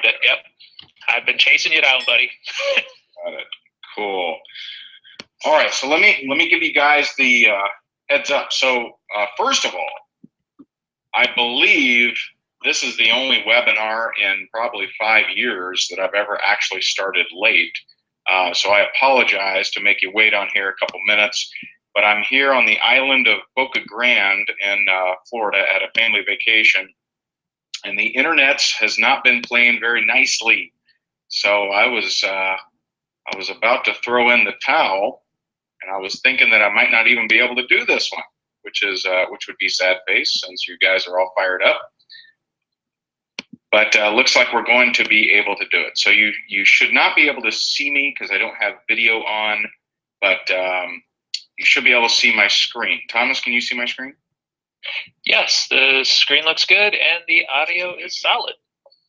found it. Yep. I've been chasing you down, buddy. Got it. Cool. All right, so let me give you guys the heads up. So first of all, I believe this is the only webinar in probably 5 years that I've ever actually started late. So I apologize to make you wait on here a couple minutes, but I'm here on the island of Boca Grande in Florida at a family vacation, and the internet has not been playing very nicely. So I was about to throw in the towel, and I was thinking that I might not even be able to do this one, which would be sad face since you guys are all fired up. But looks like we're going to be able to do it. So you should not be able to see me because I don't have video on, but you should be able to see my screen. Thomas, can you see my screen? Yes, the screen looks good and the audio is solid.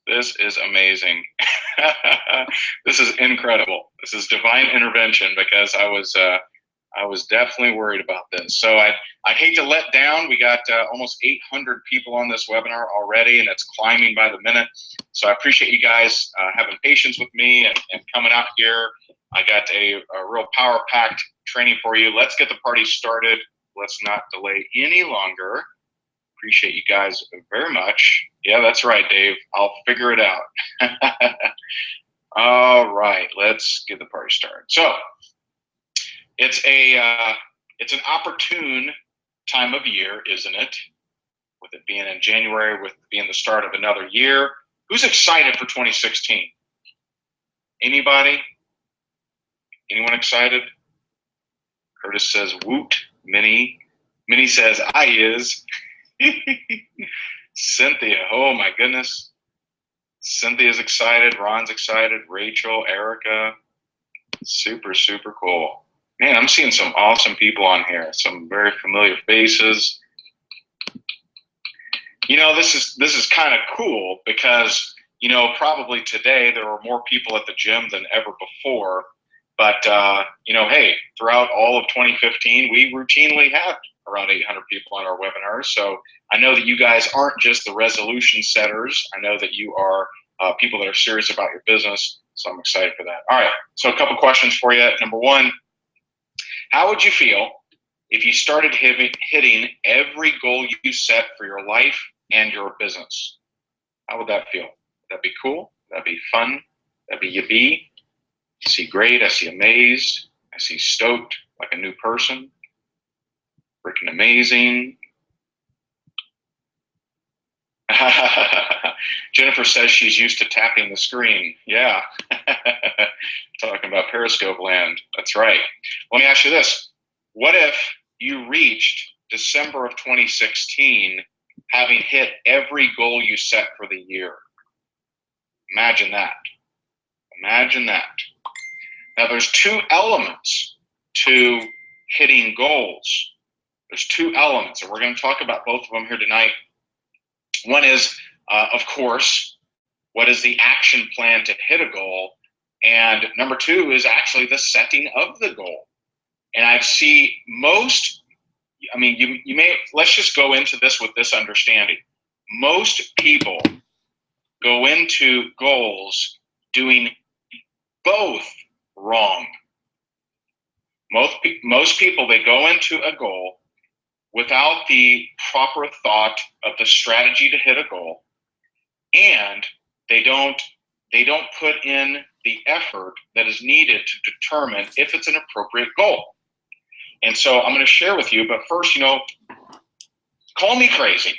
This is amazing. This is incredible. This is divine intervention because I was definitely worried about this. So I hate to let down. We got almost 800 people on this webinar already, and it's climbing by the minute. So I appreciate you guys having patience with me and coming out here. I got a real power-packed training for you. Let's get the party started. Let's not delay any longer. Appreciate you guys very much. Yeah, that's right, Dave. I'll figure it out. All right, let's get the party started. So it's an opportune time of year, isn't it? With it being in January, with being the start of another year. Who's excited for 2016? Anybody? Anyone excited? Curtis says woot. Minnie says I is. Cynthia, oh my goodness. Cynthia's excited, Ron's excited, Rachel, Erica. Super, super cool. Man, I'm seeing some awesome people on here, some very familiar faces. You know, this is kind of cool because, you know, probably today there were more people at the gym than ever before. But, you know, hey, throughout all of 2015, we routinely had around 800 people on our webinars. So I know that you guys aren't just the resolution setters. I know that you are people that are serious about your business. So I'm excited for that. All right, so a couple questions for you. Number one, how would you feel if you started hitting every goal you set for your life and your business? How would that feel? Would that be cool? That'd be fun? That'd be yippee? I see great, I see amazed, I see stoked, like a new person. Freaking amazing. Jennifer says she's used to tapping the screen. Yeah. Talking about Periscope land. That's right. Let me ask you this. What if you reached December of 2016 having hit every goal you set for the year? Imagine that. Imagine that. Now there's two elements to hitting goals. There's two elements, and we're going to talk about both of them here tonight. One is, of course, what is the action plan to hit a goal? And number two is actually the setting of the goal. And I see most, I mean, you may, let's just go into this with this understanding. Most people go into goals doing both wrong. Most people, they go into a goal without the proper thought of the strategy to hit a goal, and they don't put in the effort that is needed to determine if it's an appropriate goal. And so I'm going to share with you, but first, you know, call me crazy,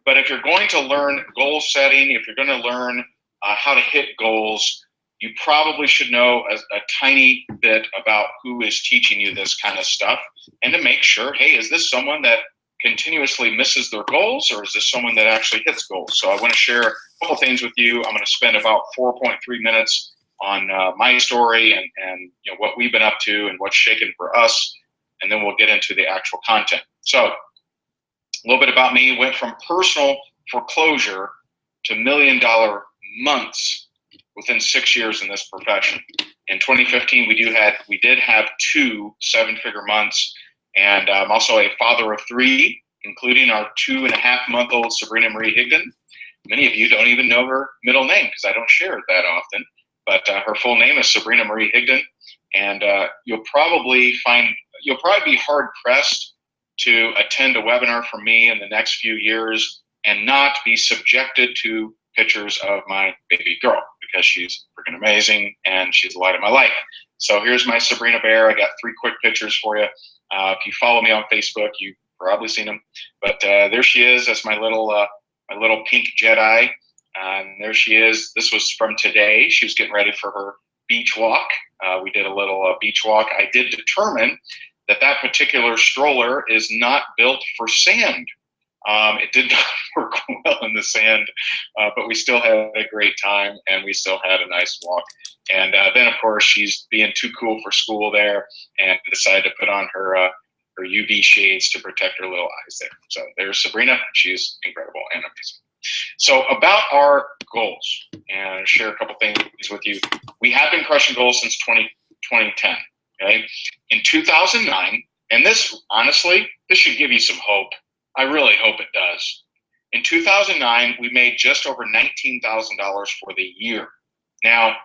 but if you're going to learn goal setting, if you're going to learn how to hit goals, you probably should know a tiny bit about who is teaching you this kind of stuff, and to make sure, hey, is this someone that continuously misses their goals, or is this someone that actually hits goals? So I want to share a couple things with you. I'm going to spend about 4.3 minutes on my story and you know what we've been up to and what's shaken for us, and then we'll get into the actual content. So a little bit about me. Went from personal foreclosure to $1 million months within 6 years in this profession. In 2015, we did have 2 7-figure months, and I'm also a father of 3, including our 2.5-month-old Sabrina Marie Higdon. many of you don't even know her middle name because I don't share it that often. But her full name is Sabrina Marie Higdon, and you'll probably be hard pressed to attend a webinar from me in the next few years and not be subjected to pictures of my baby girl, because she's freaking amazing and she's the light of my life. So here's my Sabrina Bear. I got 3 quick pictures for you. If you follow me on Facebook, you've probably seen them. But there she is. That's my little pink Jedi. And there she is. This was from today. She was getting ready for her beach walk. We did a little beach walk. I did determine that that particular stroller is not built for sand. It did not work well in the sand, but we still had a great time and we still had a nice walk. And then, of course, she's being too cool for school there and decided to put on her UV shades to protect her little eyes there. So there's Sabrina. She's incredible and amazing. So about our goals, and I'll share a couple things with you. We have been crushing goals since 2010. Okay, in 2009, and this honestly, this should give you some hope. I really hope it does. In 2009, we made just over $19,000 for the year. Now,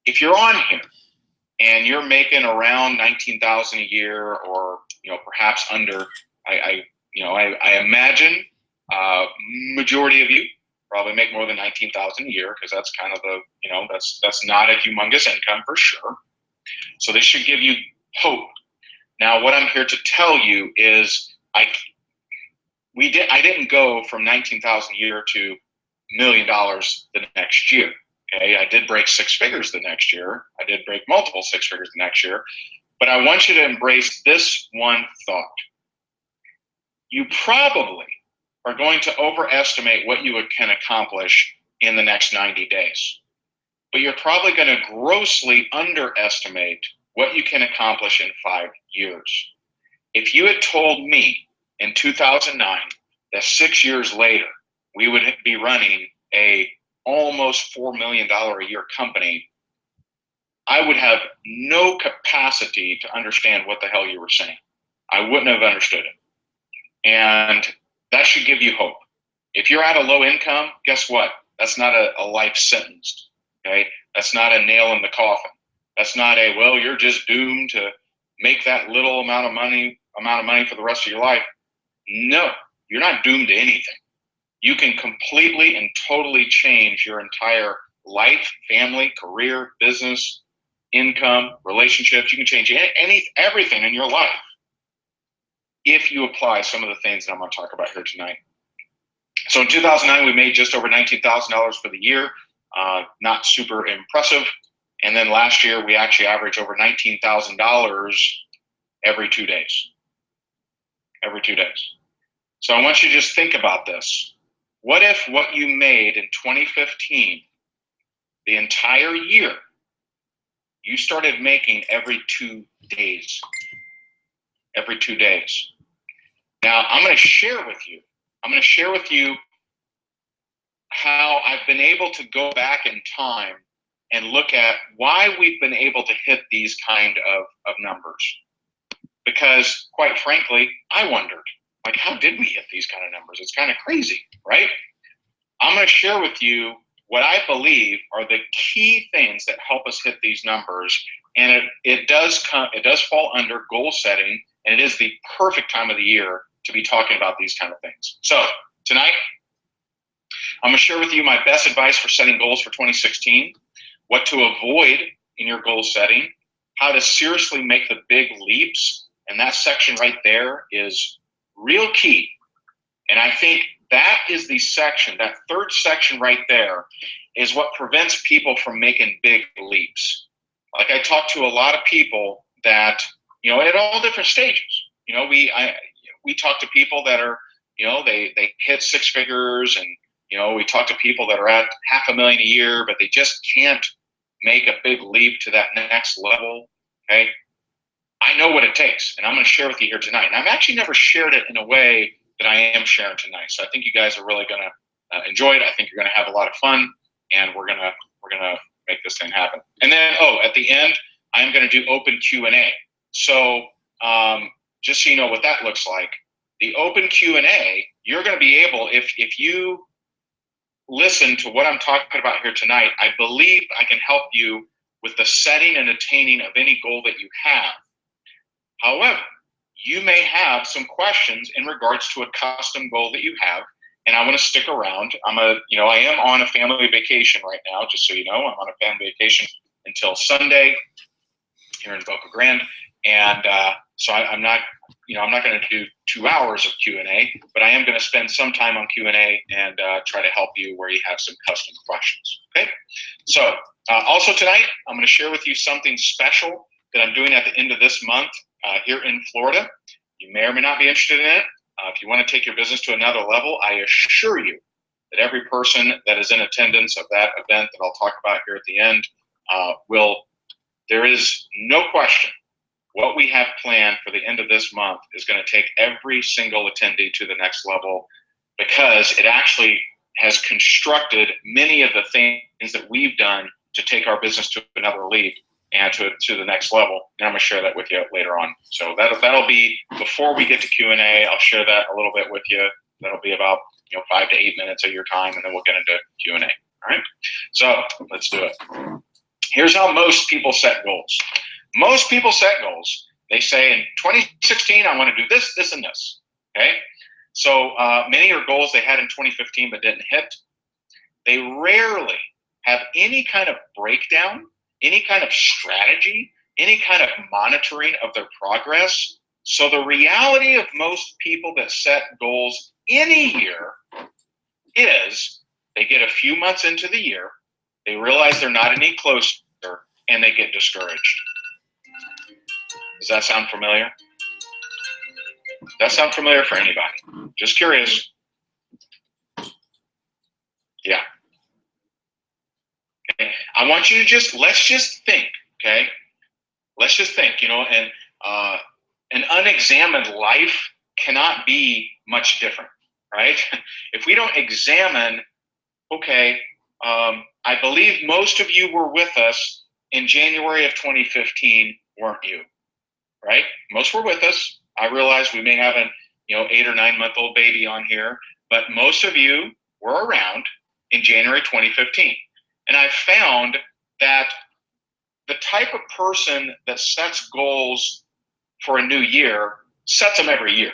if you're on here and you're making around $19,000 a year, or perhaps under, I imagine majority of you probably make more than $19,000 a year, because that's kind of that's not a humongous income for sure. So this should give you hope. Now, what I'm here to tell you is I didn't go from $19,000 a year to $1 million the next year. Okay, I did break 6 figures the next year. I did break multiple 6 figures the next year. But I want you to embrace this one thought. You probably are going to overestimate what you can accomplish in the next 90 days. But you're probably going to grossly underestimate what you can accomplish in 5 years. If you had told me in 2009 that 6 years later we would be running a almost $4 million a year company, I would have no capacity to understand what the hell you were saying. I wouldn't have understood it. And that should give you hope. If you're at a low income, guess what? That's not a life sentence. Okay? That's not a nail in the coffin. That's not well, you're just doomed to make that little amount of money for the rest of your life. No, you're not doomed to anything. You can completely and totally change your entire life, family, career, business, income, relationships. You can change everything in your life if you apply some of the things that I'm going to talk about here tonight. So in 2009, we made just over $19,000 for the year. Not super impressive. And then last year, we actually averaged over $19,000 every 2 days. Every 2 days. So I want you to just think about this. What if what you made in 2015, the entire year, you started making every 2 days? Every 2 days. Now, I'm going to share with you how I've been able to go back in time and look at why we've been able to hit these kind of numbers. Because quite frankly, I wondered, how did we hit these kind of numbers? It's kind of crazy, right? I'm going to share with you what I believe are the key things that help us hit these numbers. And it does fall under goal setting, and it is the perfect time of the year to be talking about these kind of things. So tonight, I'm going to share with you my best advice for setting goals for 2016, what to avoid in your goal setting, how to seriously make the big leaps. And that section right there is real key. And I think that is the section, that third section right there is what prevents people from making big leaps. Like, I talk to a lot of people that, at all different stages. We talk to people that are, they hit 6 figures, and we talk to people that are at $500,000 a year, but they just can't make a big leap to that next level. Okay, I know what it takes, and I'm going to share with you here tonight. And I've actually never shared it in a way that I am sharing tonight. So I think you guys are really going to enjoy it. I think you're going to have a lot of fun, and we're gonna make this thing happen. And then, at the end, I'm going to do open Q&A. So just so you know what that looks like, The open Q&A, you're going to be able, if you listen to what I'm talking about here tonight, I believe I can help you with the setting and attaining of any goal that you have. However, you may have some questions in regards to a custom goal that you have, and I want to stick around. I am on a family vacation right now, just so you know. I'm on a family vacation until Sunday here in Boca Grande, and so I'm not going to do 2 hours of Q&A, but I am going to spend some time on Q&A and try to help you where you have some custom questions. Okay. So also tonight, I'm going to share with you something special that I'm doing at the end of this month here in Florida. You may or may not be interested in it. If you want to take your business to another level, I assure you that every person that is in attendance of that event that I'll talk about here at the end there is no question what we have planned for the end of this month is going to take every single attendee to the next level, because it actually has constructed many of the things that we've done to take our business to another league and to the next level. And I'm going to share that with you later on. So that'll be before we get to Q&A. I'll share that a little bit with you. That'll be about 5 to 8 minutes of your time, and then we'll get into Q&A. All right. So let's do it. Here's how most people set goals. Most people set goals. They say in 2016, I want to do this, this, and this. Okay. So many are goals they had in 2015 but didn't hit. They rarely have any kind of breakdown, any kind of strategy, any kind of monitoring of their progress. So the reality of most people that set goals in a year is they get a few months into the year, they realize they're not any closer, and they get discouraged. Does that sound familiar? Does that sound familiar for anybody? Just curious. Yeah. Okay. I want you to let's just think, okay? Let's just think, and an unexamined life cannot be much different, right? If we don't examine, okay, I believe most of you were with us in January of 2015, weren't you? Right? Most were with us. I realize we may have an 8 or 9 month old baby on here, but most of you were around in January 2015. And I found that the type of person that sets goals for a new year sets them every year,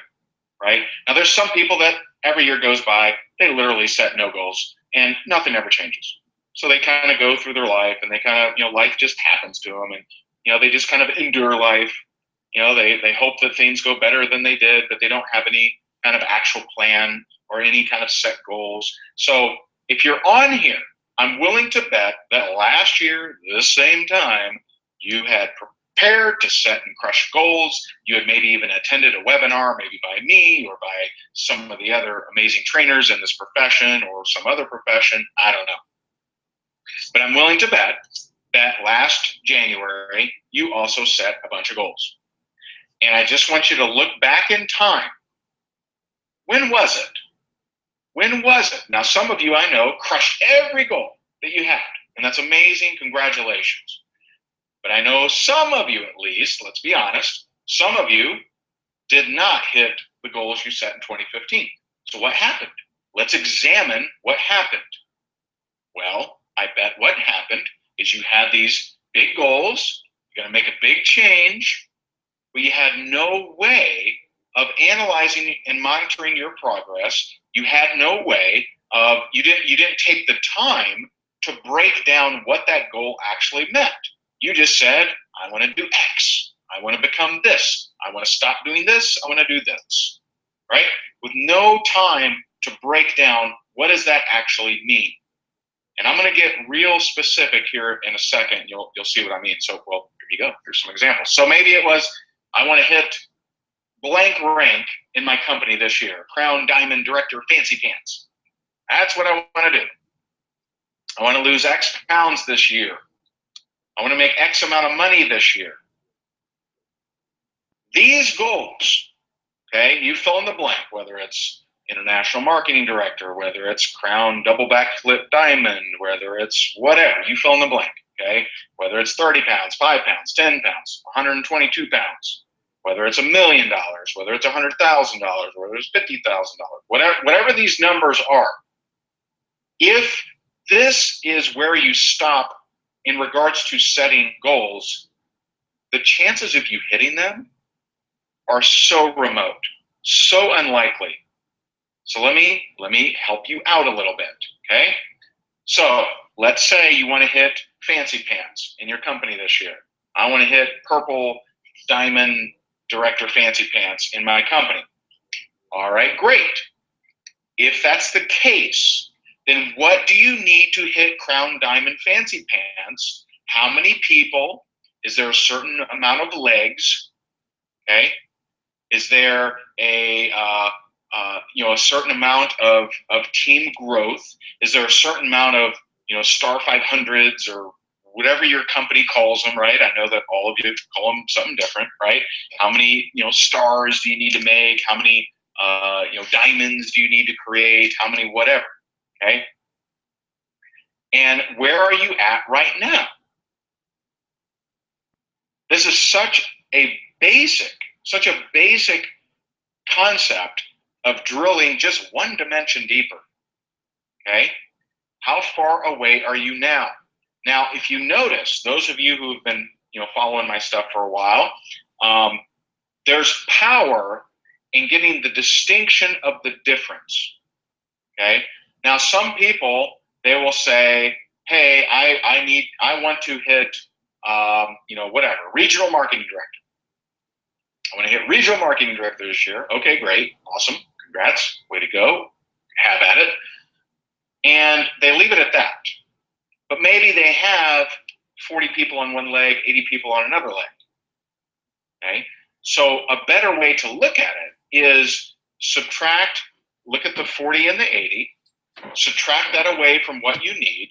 right? Now there's some people that every year goes by, they literally set no goals and nothing ever changes. So they kind of go through their life, and they kind of, life just happens to them, and they just kind of endure life. They hope that things go better than they did, but they don't have any kind of actual plan or any kind of set goals. So if you're on here, I'm willing to bet that last year, this same time, you had prepared to set and crush goals. You had maybe even attended a webinar, maybe by me or by some of the other amazing trainers in this profession or some other profession. I don't know. But I'm willing to bet that last January, you also set a bunch of goals. And I just want you to look back in time. When was it? When was it? Now, some of you I know crushed every goal that you had, and that's amazing. Congratulations. But I know some of you, at least, let's be honest, some of you did not hit the goals you set in 2015. So what happened? Let's examine what happened. Well, I bet what happened is you had these big goals, you're going to make a big change, but you had no way of analyzing and monitoring your progress. You had no way of, you didn't take the time to break down what that goal actually meant. You just said, I want to do X. I want to become this. I want to stop doing this. I want to do this, right? With no time to break down what does that actually mean. And I'm going to get real specific here in a second. You'll see what I mean. So, well, here you go. Here's some examples. So maybe it was, I want to hit blank rank in my company this year. Crown Diamond Director Fancy Pants. That's what I want to do. I want to lose X pounds this year. I want to make X amount of money this year. These goals, okay, you fill in the blank, whether it's international marketing director, whether it's crown double backflip diamond, whether it's whatever, you fill in the blank, okay? Whether it's 30 pounds, 5 pounds, 10 pounds, 122 pounds, whether it's $1 million, whether it's $100,000, whether it's $50,000, whatever these numbers are. If this is where you stop in regards to setting goals, the chances of you hitting them are so remote, so unlikely. So let me help you out a little bit, okay? So let's say you want to hit fancy pants in your company this year. I want to hit purple diamond director fancy pants in my company. All right, great. If that's the case, then what do you need to hit crown diamond fancy pants? How many people? Is there a certain amount of legs? Okay. Is there a a certain amount of team growth? Is there a certain amount of star 500s or whatever your company calls them, right? I know that all of you call them something different, right? How many stars do you need to make? How many diamonds do you need to create? How many whatever? Okay. And where are you at right now? This is such a basic concept of drilling just one dimension deeper. Okay. How far away are you now? Now, if you notice, those of you who have been following my stuff for a while, there's power in getting the distinction of the difference. Okay. Now, some people, they will say, hey, I want to hit whatever, regional marketing director. I want to hit regional marketing director this year. Okay, great, awesome, congrats, way to go, have at it. And they leave it at that. But maybe they have 40 people on one leg, 80 people on another leg. Okay, so a better way to look at it is subtract, look at the 40 and the 80, subtract that away from what you need,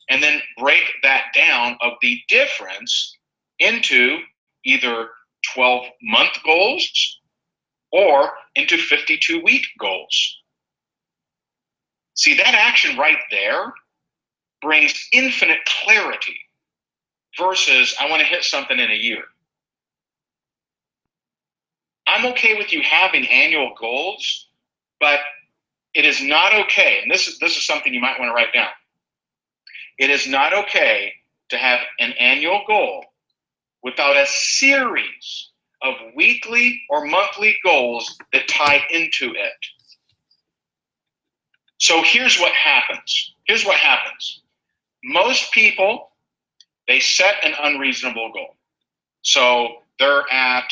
and then break that down of the difference into either 12-month goals or into 52-week goals. See, that action right there brings infinite clarity versus I want to hit something in a year. I'm okay with you having annual goals, but it is not okay, and this is something you might want to write down. It is not okay to have an annual goal without a series of weekly or monthly goals that tie into it. So here's what happens. Most people, they set an unreasonable goal. So they're at,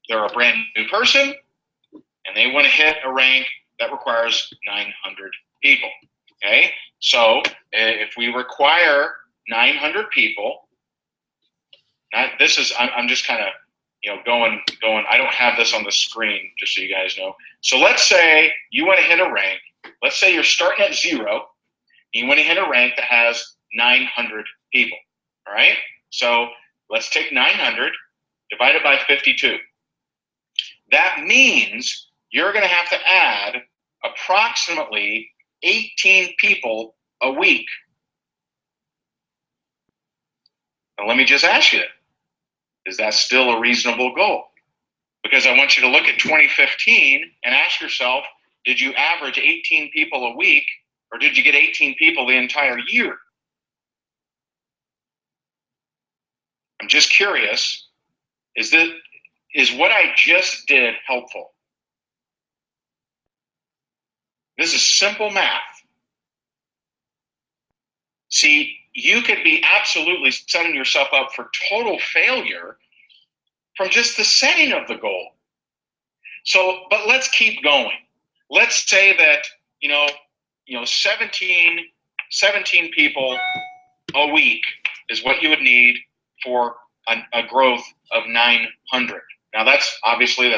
they're a brand new person, and they want to hit a rank that requires 900 people. Okay, so if we require 900 people, I'm just kind of going. I don't have this on the screen, just so you guys know. So let's say you want to hit a rank. Let's say you're starting at 0, and you want to hit a rank that has 900 people. All right. So let's take 900 divided by 52. That means you're going to have to add approximately 18 people a week. And let me just ask you, is that still a reasonable goal? Because I want you to look at 2015 and ask yourself, did you average 18 people a week, or did you get 18 people the entire year? I'm just curious, is what I just did helpful? This is simple math. See, you could be absolutely setting yourself up for total failure from just the setting of the goal. So, but let's keep going. Let's say that, 17 people a week is what you would need for a growth of 900. Now that's 18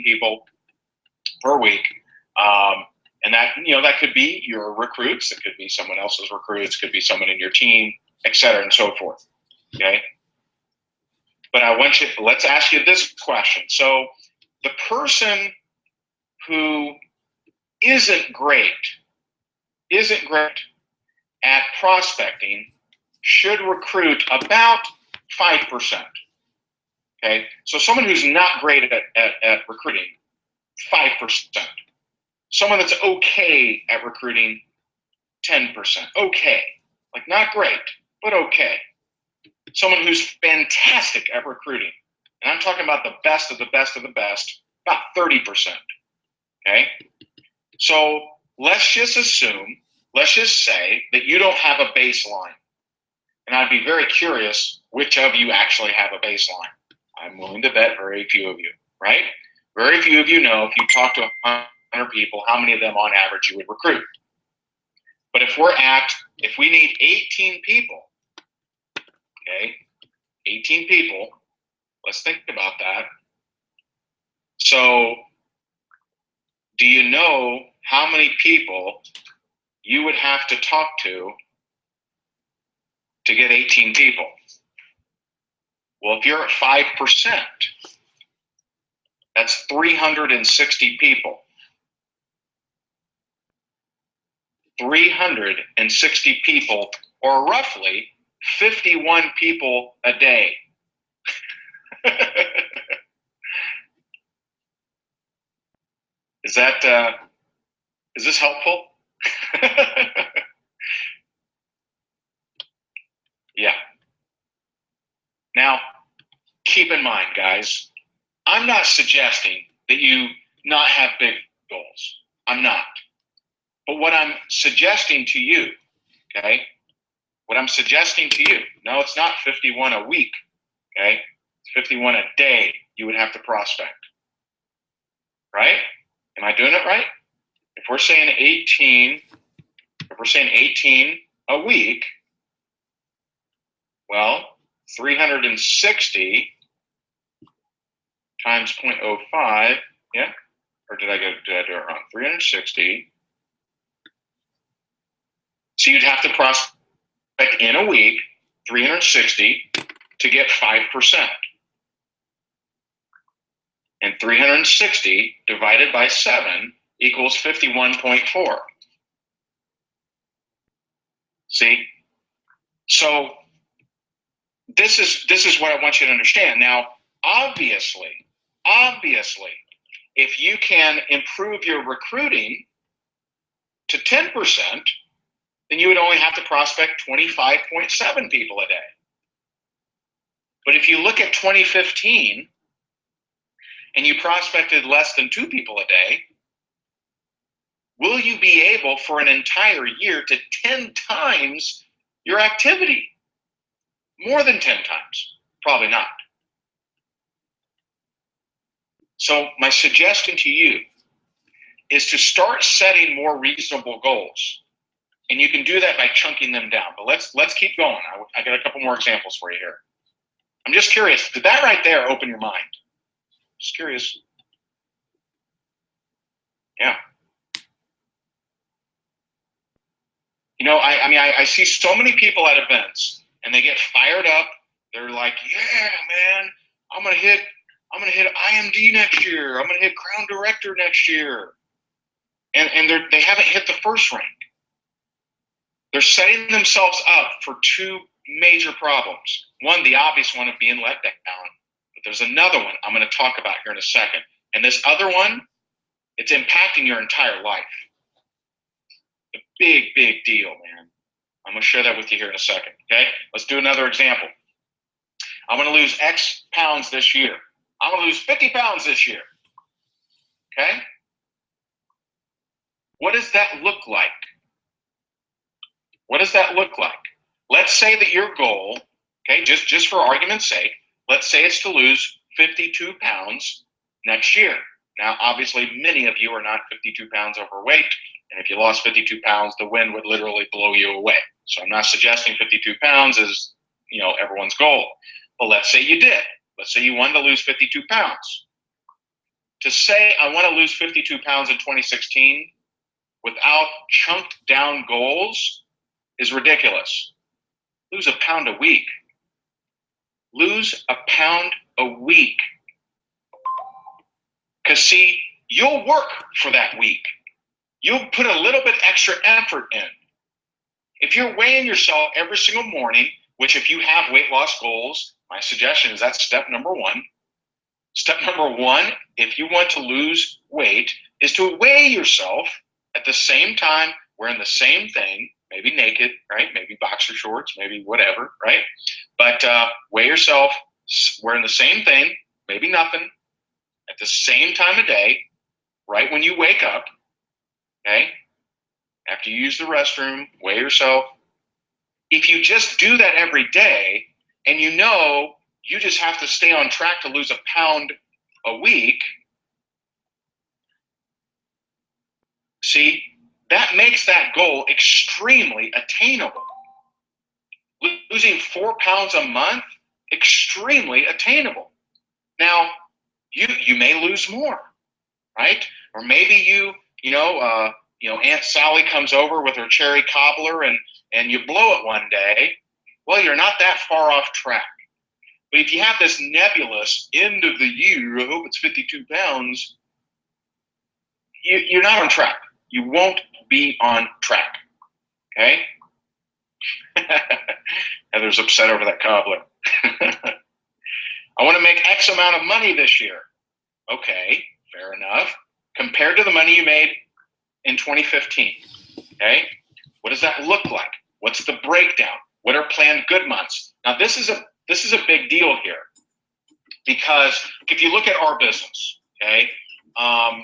people per week. And that, that could be your recruits, it could be someone else's recruits, could be someone in your team, et cetera, and so forth. Okay. But let's ask you this question. So the person who isn't great at prospecting should recruit about 5%. Okay, so someone who's not great at recruiting, 5%. Someone that's okay at recruiting, 10%. Okay, like not great, but okay. Someone who's fantastic at recruiting, and I'm talking about the best of the best of the best, about 30%. Okay, so let's just say that you don't have a baseline. And I'd be very curious which of you actually have a baseline. I'm willing to bet very few of you, right? Very few of you know if you talk to 100 people, how many of them on average you would recruit. But if we need 18 people, okay, 18 people, let's think about that. So do you know how many people you would have to talk to get 18 people? Well, if you're at 5%, that's 360 people. 360 people, or roughly 51 people a day. Is this helpful? Yeah. Now, keep in mind, guys, I'm not suggesting that you not have big goals. I'm not. But what I'm suggesting to you, okay, what I'm suggesting to you, no, it's not 51 a week, okay? It's 51 a day you would have to prospect, right? Am I doing it right? If we're saying 18 a week, well, 360 times 0.05, yeah? Or did I do it wrong? 360. So you'd have to prospect in a week, 360, to get 5%. And 360 divided by 7 equals 51.4. See? So this is what I want you to understand. Now, obviously, if you can improve your recruiting to 10%, then you would only have to prospect 25.7 people a day. But if you look at 2015 and you prospected less than 2 people a day, will you be able for an entire year to 10 times your activity? More than 10 times? Probably not. So my suggestion to you is to start setting more reasonable goals. And you can do that by chunking them down. But let's keep going. I got a couple more examples for you here. I'm just curious, did that right there open your mind? Just curious. Yeah. You know, I see so many people at events and they get fired up. They're like, yeah, man, I'm gonna hit IMD next year. I'm gonna hit Crown Director next year. And they haven't hit the first rank. They're setting themselves up for 2 major problems. One, the obvious one of being let down. But there's another one I'm going to talk about here in a second. And this other one, it's impacting your entire life. A big, big deal, man. I'm going to share that with you here in a second, okay? Let's do another example. I'm going to lose X pounds this year. I'm going to lose 50 pounds this year, okay? What does that look like? What does that look like? Let's say that your goal, okay, just for argument's sake, let's say it's to lose 52 pounds next year. Now, obviously, many of you are not 52 pounds overweight, and if you lost 52 pounds, the wind would literally blow you away. So I'm not suggesting 52 pounds is, everyone's goal. But let's say you did. Let's say you wanted to lose 52 pounds. To say I want to lose 52 pounds in 2016 without chunked down goals is ridiculous. Lose a pound a week. Lose a pound a week. Because see, you'll work for that week. You'll put a little bit extra effort in. If you're weighing yourself every single morning, which if you have weight loss goals, my suggestion is that's step number 1. Step number one, if you want to lose weight, is to weigh yourself at the same time, wearing the same thing, maybe naked, right? Maybe boxer shorts, maybe whatever, right? But weigh yourself wearing the same thing, maybe nothing, at the same time of day, right when you wake up, okay? After you use the restroom, weigh yourself. If you just do that every day, and you know you just have to stay on track to lose a pound a week, see, that makes that goal extremely attainable. Losing 4 pounds a month, extremely attainable. Now, you may lose more, right? Or maybe Aunt Sally comes over with her cherry cobbler and you blow it one day. Well, you're not that far off track. But if you have this nebulous end of the year, I hope it's 52 pounds, you're not on track. You won't be on track, okay? Heather's upset over that cobbler. I want to make X amount of money this year. Okay, fair enough. Compared to the money you made in 2015, okay? What does that look like? What's the breakdown? What are planned good months? Now, this is a big deal here, because if you look at our business, okay, on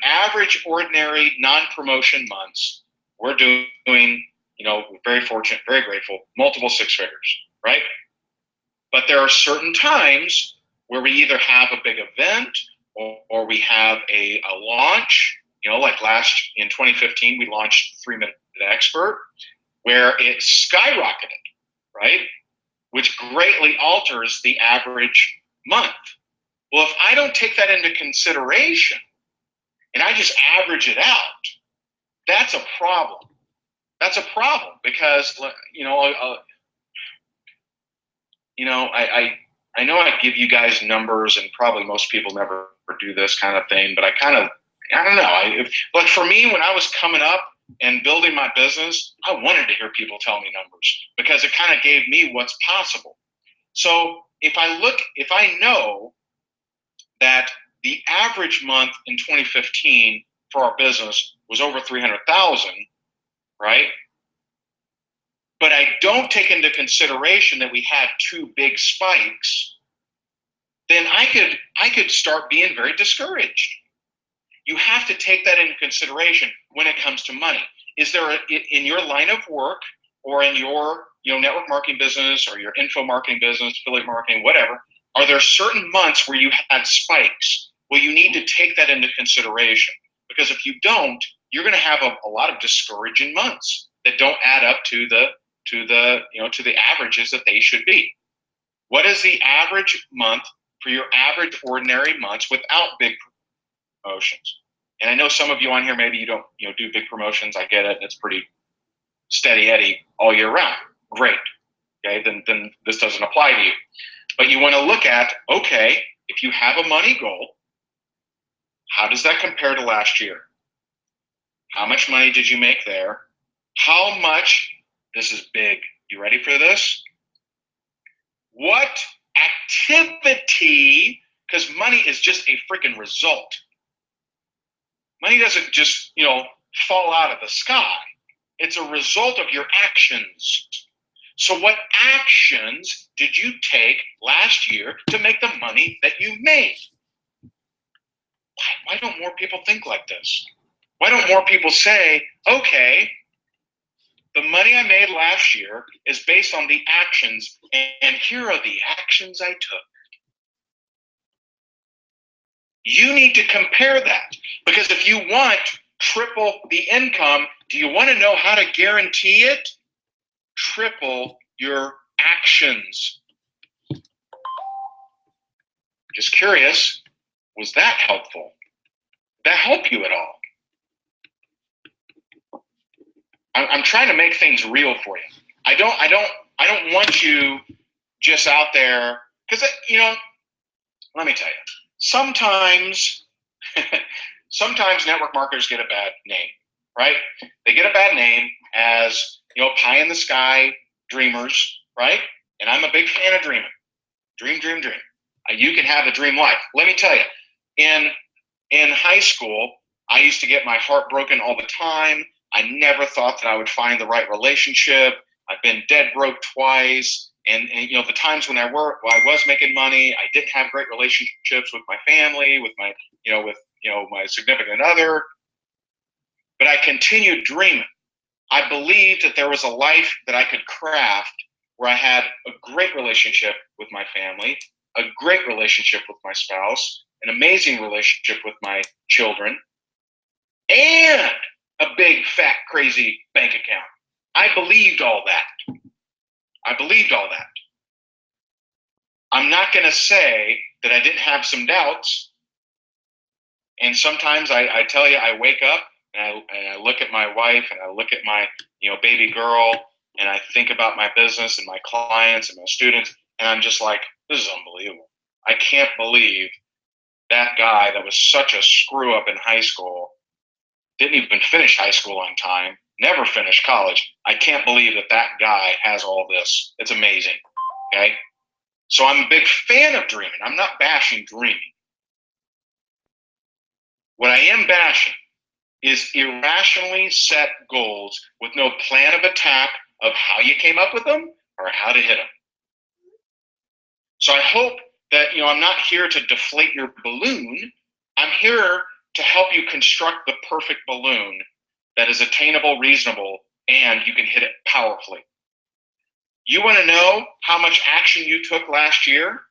average, ordinary non-promotion months, we're doing, we're very fortunate, very grateful, multiple six figures, right? But there are certain times where we either have a big event or we have a launch, like in 2015, we launched 3 Minute Expert, where it skyrocketed, right? Which greatly alters the average month. Well, if I don't take that into consideration and I just average it out, that's a problem. That's a problem because, I know I give you guys numbers, and probably most people never do this kind of thing, but I don't know. But for me, when I was coming up and building my business, I wanted to hear people tell me numbers because it kind of gave me what's possible. So if I know that the average month in 2015 for our business was over 300,000, right? But I don't take into consideration that we had 2 big spikes, then I could start being very discouraged. You have to take that into consideration when it comes to money. Is there in your line of work or in your network marketing business or your info marketing business, affiliate marketing, whatever, are there certain months where you had spikes? Well, you need to take that into consideration, because if you don't, you're going to have a lot of discouraging months that don't add up to the averages that they should be. What is the average month for your average ordinary months without big promotions? And I know some of you on here, maybe you don't do big promotions. I get it. It's pretty steady Eddie all year round. Great. Okay, then this doesn't apply to you. But you want to look at, okay, if you have a money goal, how does that compare to last year? How much money did you make there? How much, this is big. You ready for this? What activity, because money is just a freaking result. Money doesn't just, fall out of the sky. It's a result of your actions. So what actions did you take last year to make the money that you made? Why don't more people think like this? Why don't more people say, okay, the money I made last year is based on the actions, and here are the actions I took. You need to compare that, because if you want triple the income, do you want to know how to guarantee it? Triple your actions. Just curious, was that helpful? Did that help you at all? I'm trying to make things real for you. I don't want you just out there, because let me tell you, sometimes network marketers get a bad name, right? They get a bad name as pie in the sky dreamers, right? And I'm a big fan of dreaming. Dream. You can have a dream life. Let me tell you, in high school, I used to get my heart broken all the time. I never thought that I would find the right relationship. I've been dead broke twice. And the times when I was making money, I didn't have great relationships with my family, with my, my significant other. But I continued dreaming. I believed that there was a life that I could craft where I had a great relationship with my family, a great relationship with my spouse, an amazing relationship with my children, and a big, fat, crazy bank account. I believed all that. I'm not going to say that I didn't have some doubts. And sometimes I tell you, I wake up and I look at my wife and I look at my baby girl and I think about my business and my clients and my students, and I'm just like, this is unbelievable. I can't believe that guy that was such a screw up in high school didn't even finish high school on time, never finished college. I can't believe that guy has all this. It's amazing. Okay? So I'm a big fan of dreaming. I'm not bashing dreaming. What I am bashing is irrationally set goals with no plan of attack of how you came up with them or how to hit them. So I hope that I'm not here to deflate your balloon. I'm here to help you construct the perfect balloon that is attainable, reasonable, and you can hit it powerfully. You want to know how much action you took last year?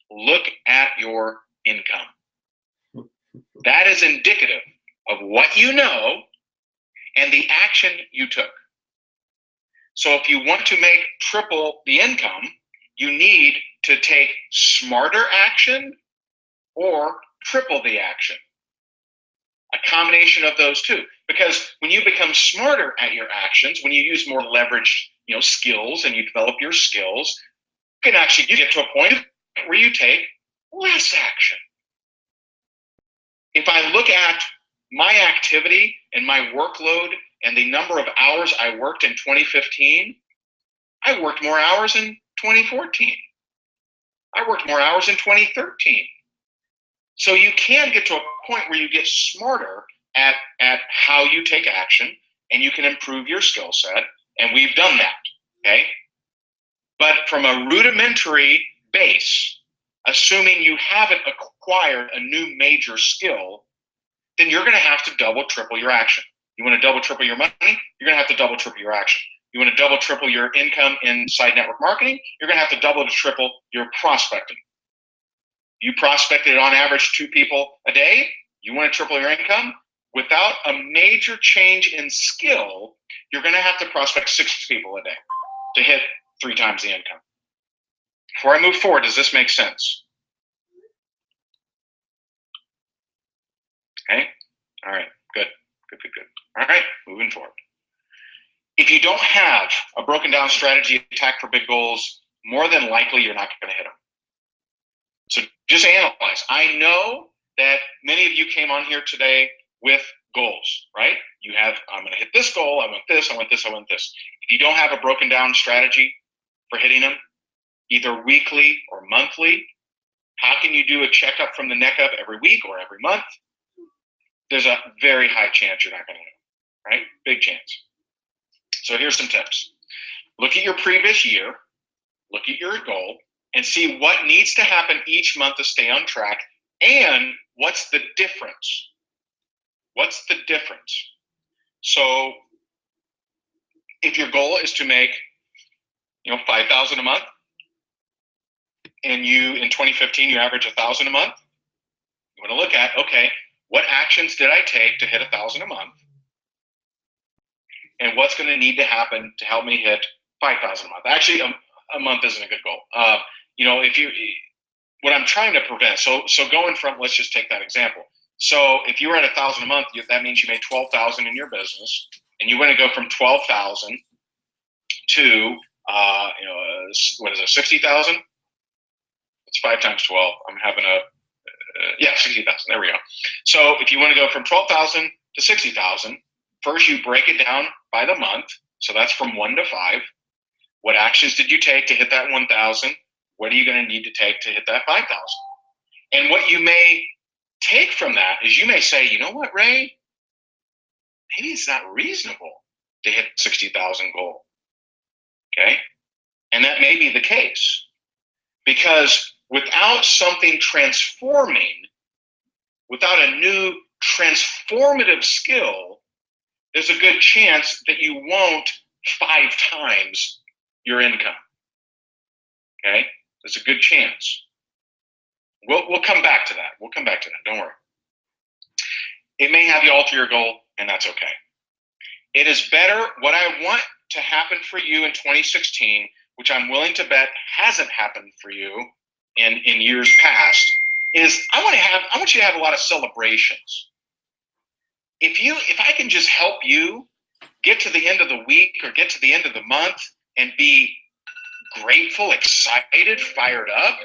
Look at your income. That is indicative of what you know and the action you took. So if you want to make triple the income, you need to take smarter action or triple the action. A combination of those two. Because when you become smarter at your actions, when you use more leveraged skills and you develop your skills, you can actually get to a point where you take less action. If I look at my activity and my workload and the number of hours I worked in 2015, I worked more hours in 2014. I worked more hours in 2013. So you can get to a point where you get smarter at how you take action and you can improve your skill set. And we've done that, okay? But from a rudimentary base, assuming you haven't acquired a new major skill, then you're going to have to double, triple your action. You want to double, triple your money? You're going to have to double, triple your action. You want to double, triple your income in side network marketing? You're going to have to double to triple your prospecting. You prospected on average 2 people a day. You want to triple your income? Without a major change in skill, you're going to have to prospect 6 people a day to hit 3 times the income. Before I move forward, does this make sense? Okay. All right. Good. All right. Moving forward. If you don't have a broken down strategy attack for big goals, more than likely you're not going to hit them. So just analyze. I know that many of you came on here today with goals, right? You have, I'm going to hit this goal. I want this. I want this. I want this. If you don't have a broken down strategy for hitting them, either weekly or monthly, how can you do a checkup from the neck up every week or every month? There's a very high chance you're not going to hit them, right? Big chance. So here's some tips. Look at your previous year, look at your goal, and see what needs to happen each month to stay on track, and what's the difference. What's the difference? So if your goal is to make $5,000 a month, and you in 2015 you average $1,000 a month, you want to look at, okay, what actions did I take to hit $1,000 a month? And what's going to need to happen to help me hit $5,000 a month? Actually, a month isn't a good goal. What I'm trying to prevent, so going from, let's just take that example. So if you were at $1,000 a month, that means you made $12,000 in your business, and you want to go from 12,000 to what is it, 60,000? It's 5 times 12. I'm having 60,000. There we go. So if you want to go from 12,000 to 60,000, first you break it down by the month. So that's from 1 to 5. What actions did you take to hit that 1,000? what are you going to need to take to hit that 5,000? And what you may take from that is you may say, you know what, Ray? Maybe it's not reasonable to hit 60,000 goal. Okay? And that may be the case. Because without something transforming, without a new transformative skill, there's a good chance that you won't 5 times your income. Okay? There's a good chance. We'll come back to that. We'll come back to that. Don't worry. It may have you alter your goal, and that's okay. It is better. What I want to happen for you in 2016, which I'm willing to bet hasn't happened for you in years past, is I want you to have a lot of celebrations. If I can just help you get to the end of the week or get to the end of the month and be grateful, excited, fired up,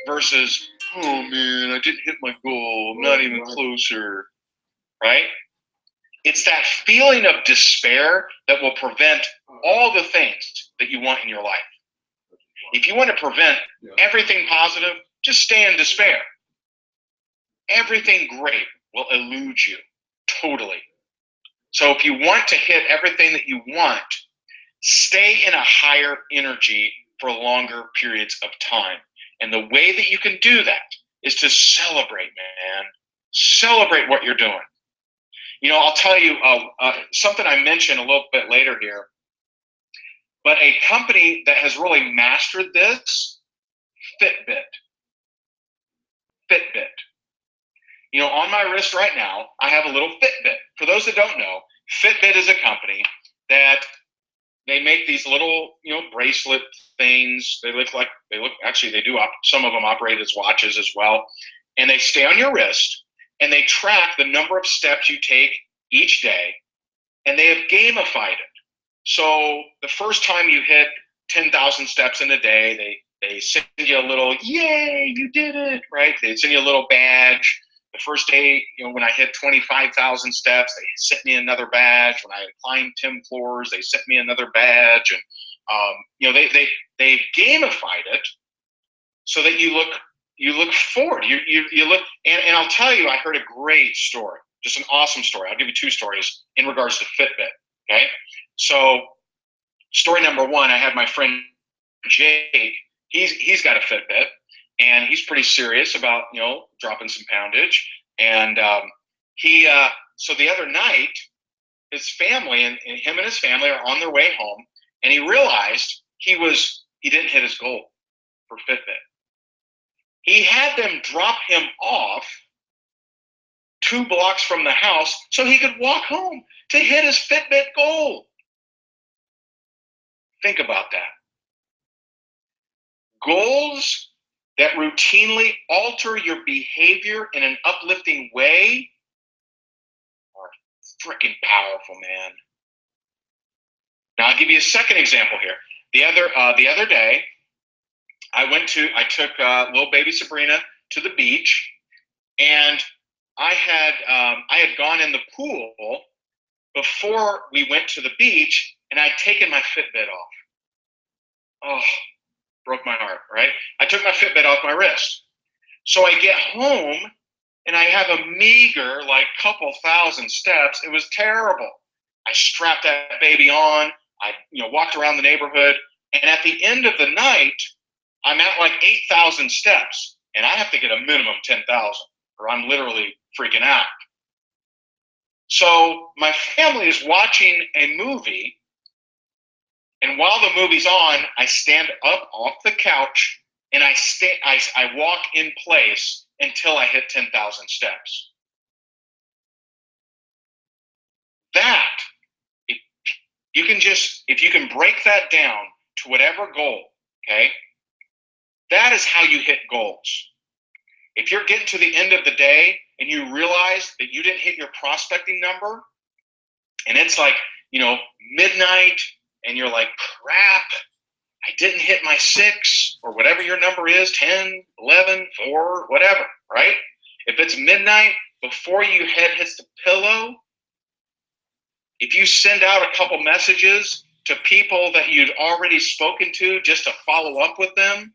versus, oh man, I didn't hit my goal, I'm not even closer, right? It's that feeling of despair that will prevent all the things that you want in your life. If you want to prevent everything positive, just stay in despair. Everything great will elude you totally. So if you want to hit everything that you want, stay in a higher energy for longer periods of time. And the way that you can do that is to celebrate, man. Celebrate what you're doing. You know, I'll tell you something I mentioned a little bit later here. But a company that has really mastered this, Fitbit. You know, on my wrist right now, I have a little Fitbit. For those that don't know, Fitbit is a company that they make these little, you know, bracelet things. They look, actually they do, some of them operate as watches as well. And they stay on your wrist and they track the number of steps you take each day, and they have gamified it. So the first time you hit 10,000 steps in a day, they send you a little, yay, you did it, right? They send you a little badge. The first day, you know, when I hit 25,000 steps, they sent me another badge. When I climbed 10 floors, they sent me another badge. And, you know, they gamified it so that you look forward. You look, and I'll tell you, I heard a great story, just an awesome story. I'll give you 2 stories in regards to Fitbit, okay? So story number 1, I had my friend Jake. He's got a Fitbit, and he's pretty serious about, you know, dropping some poundage. And so the other night, his family and him and his family are on their way home, and he realized he didn't hit his goal for Fitbit. He had them drop him off 2 blocks from the house so he could walk home to hit his Fitbit goal. Think about that. Goals that routinely alter your behavior in an uplifting way are freaking powerful, man. Now I'll give you a second example here. The other day, I took little baby Sabrina to the beach, and I had gone in the pool before we went to the beach, and I'd taken my Fitbit off. Oh, broke my heart, right? I took my Fitbit off my wrist. So I get home, and I have a meager, like, couple thousand steps. It was terrible. I strapped that baby on. I, you know, walked around the neighborhood, and at the end of the night, I'm at like 8,000 steps, and I have to get a minimum 10,000, or I'm literally freaking out. So my family is watching a movie, and while the movie's on, I stand up off the couch, and I walk in place until I hit 10,000 steps. That, if you can break that down to whatever goal, okay, that is how you hit goals. If you're getting to the end of the day and you realize that you didn't hit your prospecting number, and it's like, you know, midnight, and you're like, crap, I didn't hit my 6, or whatever your number is, 10, 11, 4, whatever, right? If it's midnight before your head hits the pillow, if you send out a couple messages to people that you'd already spoken to just to follow up with them,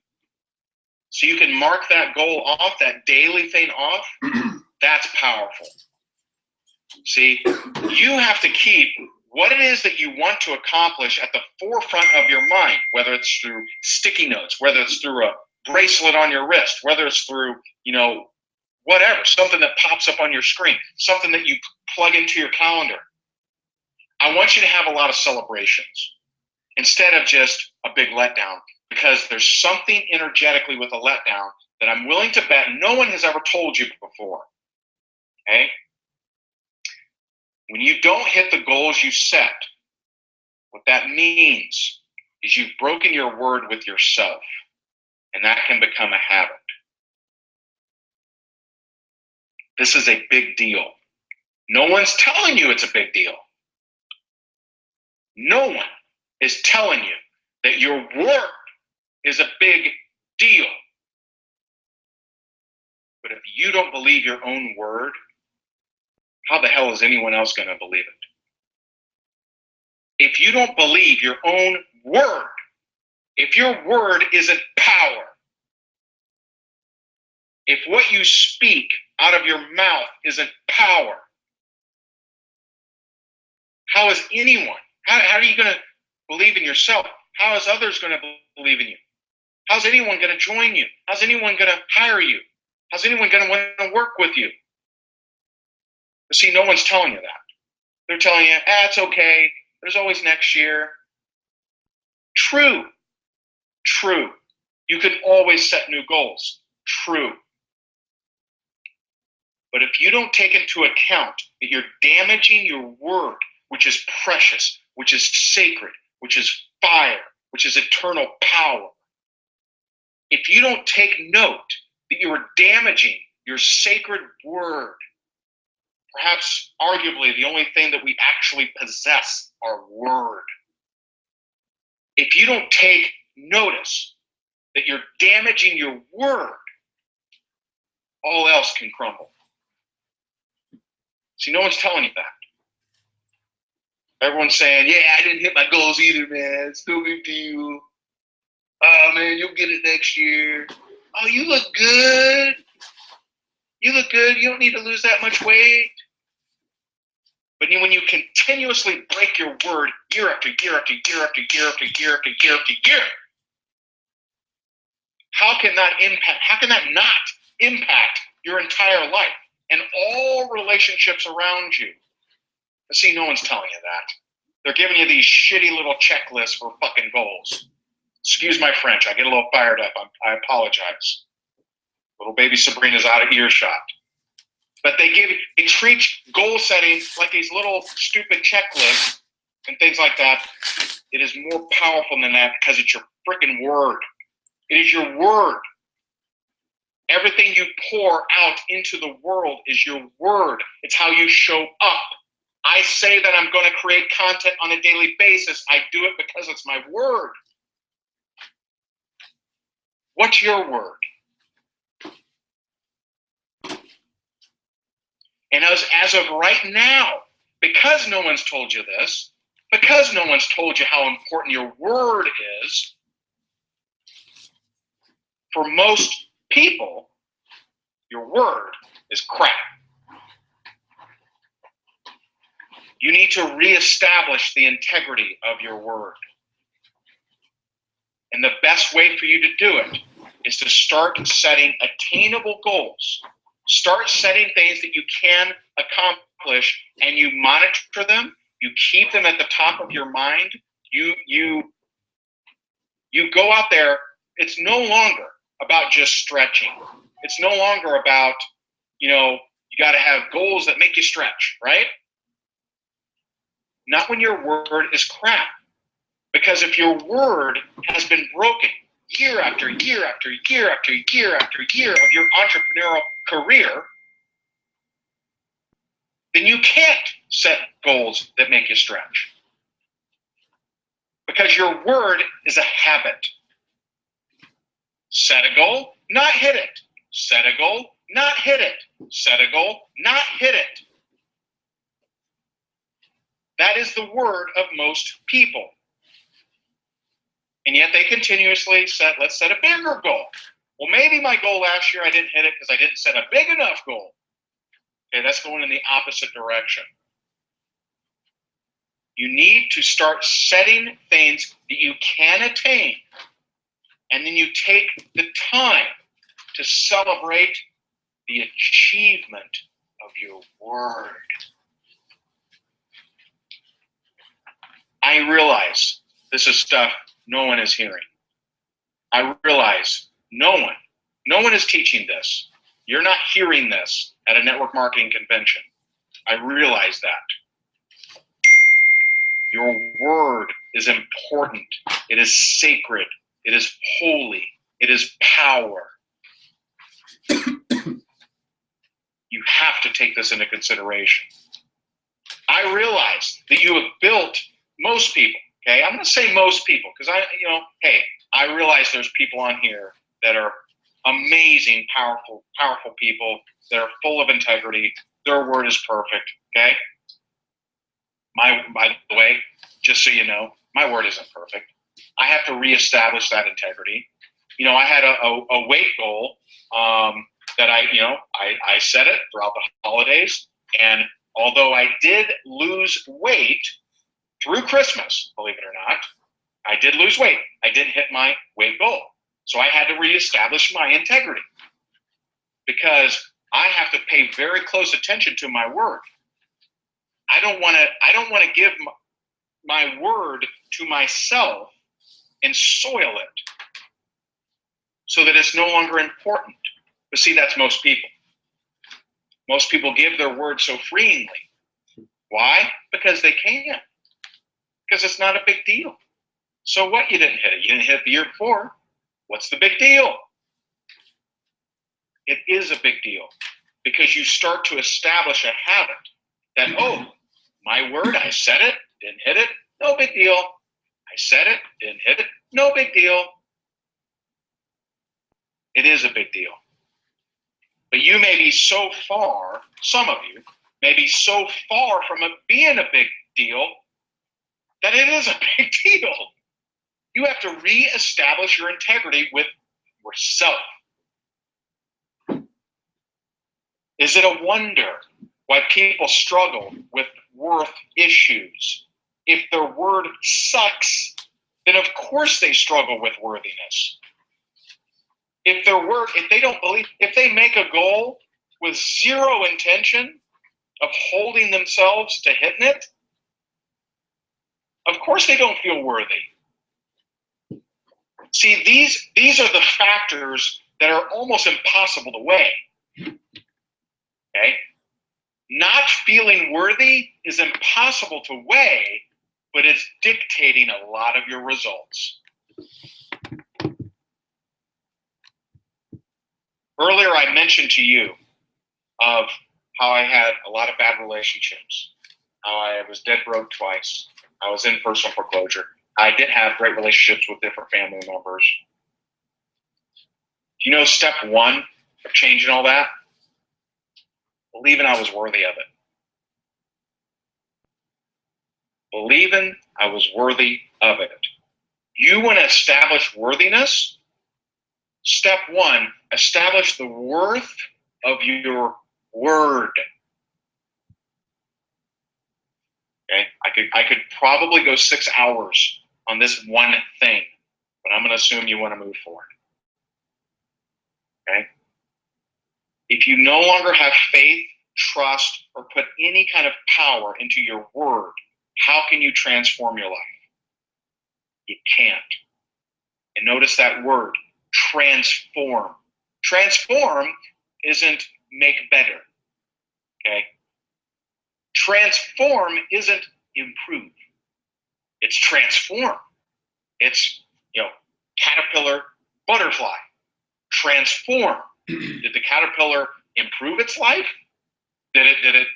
so you can mark that goal off, that daily thing off. That's powerful. See, you have to keep what it is that you want to accomplish at the forefront of your mind, whether it's through sticky notes, whether it's through a bracelet on your wrist, whether it's through, whatever, something that pops up on your screen, something that you plug into your calendar. I want you to have a lot of celebrations instead of just a big letdown, because there's something energetically with a letdown that I'm willing to bet no one has ever told you before. Okay? When you don't hit the goals you set, what that means is you've broken your word with yourself, and that can become a habit. This is a big deal. No one's telling you it's a big deal. No one is telling you that your word is a big deal. But if you don't believe your own word, how the hell is anyone else going to believe it? If you don't believe your own word, if your word isn't power, if what you speak out of your mouth isn't power, how is anyone, how are you going to believe in yourself? How is others going to believe in you? How's anyone going to join you? How's anyone going to hire you? How's anyone going to want to work with you? But see, no one's telling you that. They're telling you, it's okay. There's always next year. True. You can always set new goals. True. But if you don't take into account that you're damaging your word, which is precious, which is sacred, which is fire, which is eternal power, if you don't take note that you are damaging your sacred word, perhaps arguably the only thing that we actually possess, our word. If you don't take notice that you're damaging your word, all else can crumble. See, no one's telling you that. Everyone's saying, I didn't hit my goals either, man. It's no big deal. Oh, man, you'll get it next year. Oh, you look good. You look good. You don't need to lose that much weight. But when you continuously break your word year after year after year after year after year after year after year, how can that not impact your entire life and all relationships around you? But see, no one's telling you that. They're giving you these shitty little checklists for fucking goals. Excuse my French. I get a little fired up. I apologize. Little baby Sabrina's out of earshot. But they treat goal setting like these little stupid checklists and things like that. It is more powerful than that because it's your freaking word. It is your word. Everything you pour out into the world is your word. It's how you show up. I say that I'm going to create content on a daily basis. I do it because it's my word. What's your word? And as of right now, because no one's told you this, because no one's told you how important your word is, for most people, your word is crap. You need to reestablish the integrity of your word. And the best way for you to do it is to start setting attainable goals. Start setting things that you can accomplish, and you monitor them. You keep them at the top of your mind. You go out there. It's no longer about just stretching. It's no longer about, you got to have goals that make you stretch, right? Not when your word is crap. Because if your word has been broken year after year after year after year after year of your entrepreneurial career, then you can't set goals that make you stretch. Because your word is a habit. Set a goal, not hit it. Set a goal, not hit it. Set a goal, not hit it. That is the word of most people. And yet they continuously let's set a bigger goal. Well, maybe my goal last year I didn't hit it because I didn't set a big enough goal. Okay, that's going in the opposite direction. You need to start setting things that you can attain, and then you take the time to celebrate the achievement of your word. I realize this is stuff no one is hearing. I realize no one is teaching this. You're not hearing this at a network marketing convention. I realize that. Your word is important. It is sacred. It is holy. It is power. You have to take this into consideration. I realize that you have built most people, okay? I'm going to say most people because I realize there's people on here that are amazing, powerful people that are full of integrity. Their word is perfect, okay? By the way, just so you know, my word isn't perfect. I have to reestablish that integrity. I had a weight goal that I set it throughout the holidays, and although I did lose weight through Christmas, believe it or not, I did lose weight. I didn't hit my weight goal. So I had to reestablish my integrity because I have to pay very close attention to my word. I don't want to give my word to myself and soil it so that it's no longer important. But see, that's most people. Most people give their word so freely. Why? Because they can. Because it's not a big deal. So what? You didn't hit it. You didn't hit it the year before. What's the big deal? It is a big deal because you start to establish a habit that, my word, I said it, didn't hit it, no big deal. I said it, didn't hit it, no big deal. It is a big deal. But you may be so far, some of you may be so far from it being a big deal that it is a big deal. You have to reestablish your integrity with yourself. Is it a wonder why people struggle with worth issues? If their word sucks, then of course they struggle with worthiness. If they don't believe, if they make a goal with zero intention of holding themselves to hitting it, of course they don't feel worthy. See, these are the factors that are almost impossible to weigh. Okay? Not feeling worthy is impossible to weigh, but it's dictating a lot of your results. Earlier, I mentioned to you of how I had a lot of bad relationships, how I was dead broke twice, I was in personal foreclosure. I did have great relationships with different family members. Do you know step one of changing all that? Believing I was worthy of it. Believing I was worthy of it. You want to establish worthiness? Step one, establish the worth of your word. Okay, I could probably go 6 hours on this one thing, but I'm going to assume you want to move forward. Okay? If you no longer have faith, trust, or put any kind of power into your word, how can you transform your life? You can't. And notice that word, transform. Transform isn't make better. Okay? Transform isn't improve. It's transform. It's, caterpillar, butterfly. Transform. Did the caterpillar improve its life? Did it,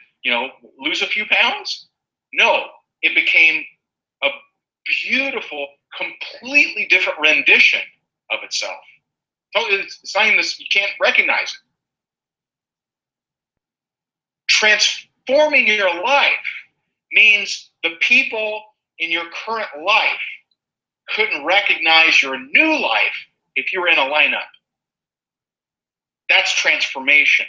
lose a few pounds? No. It became a beautiful, completely different rendition of itself. So it's not even this, you can't recognize it. Transforming your life means the people in your current life couldn't recognize your new life if you were in a lineup. That's transformation.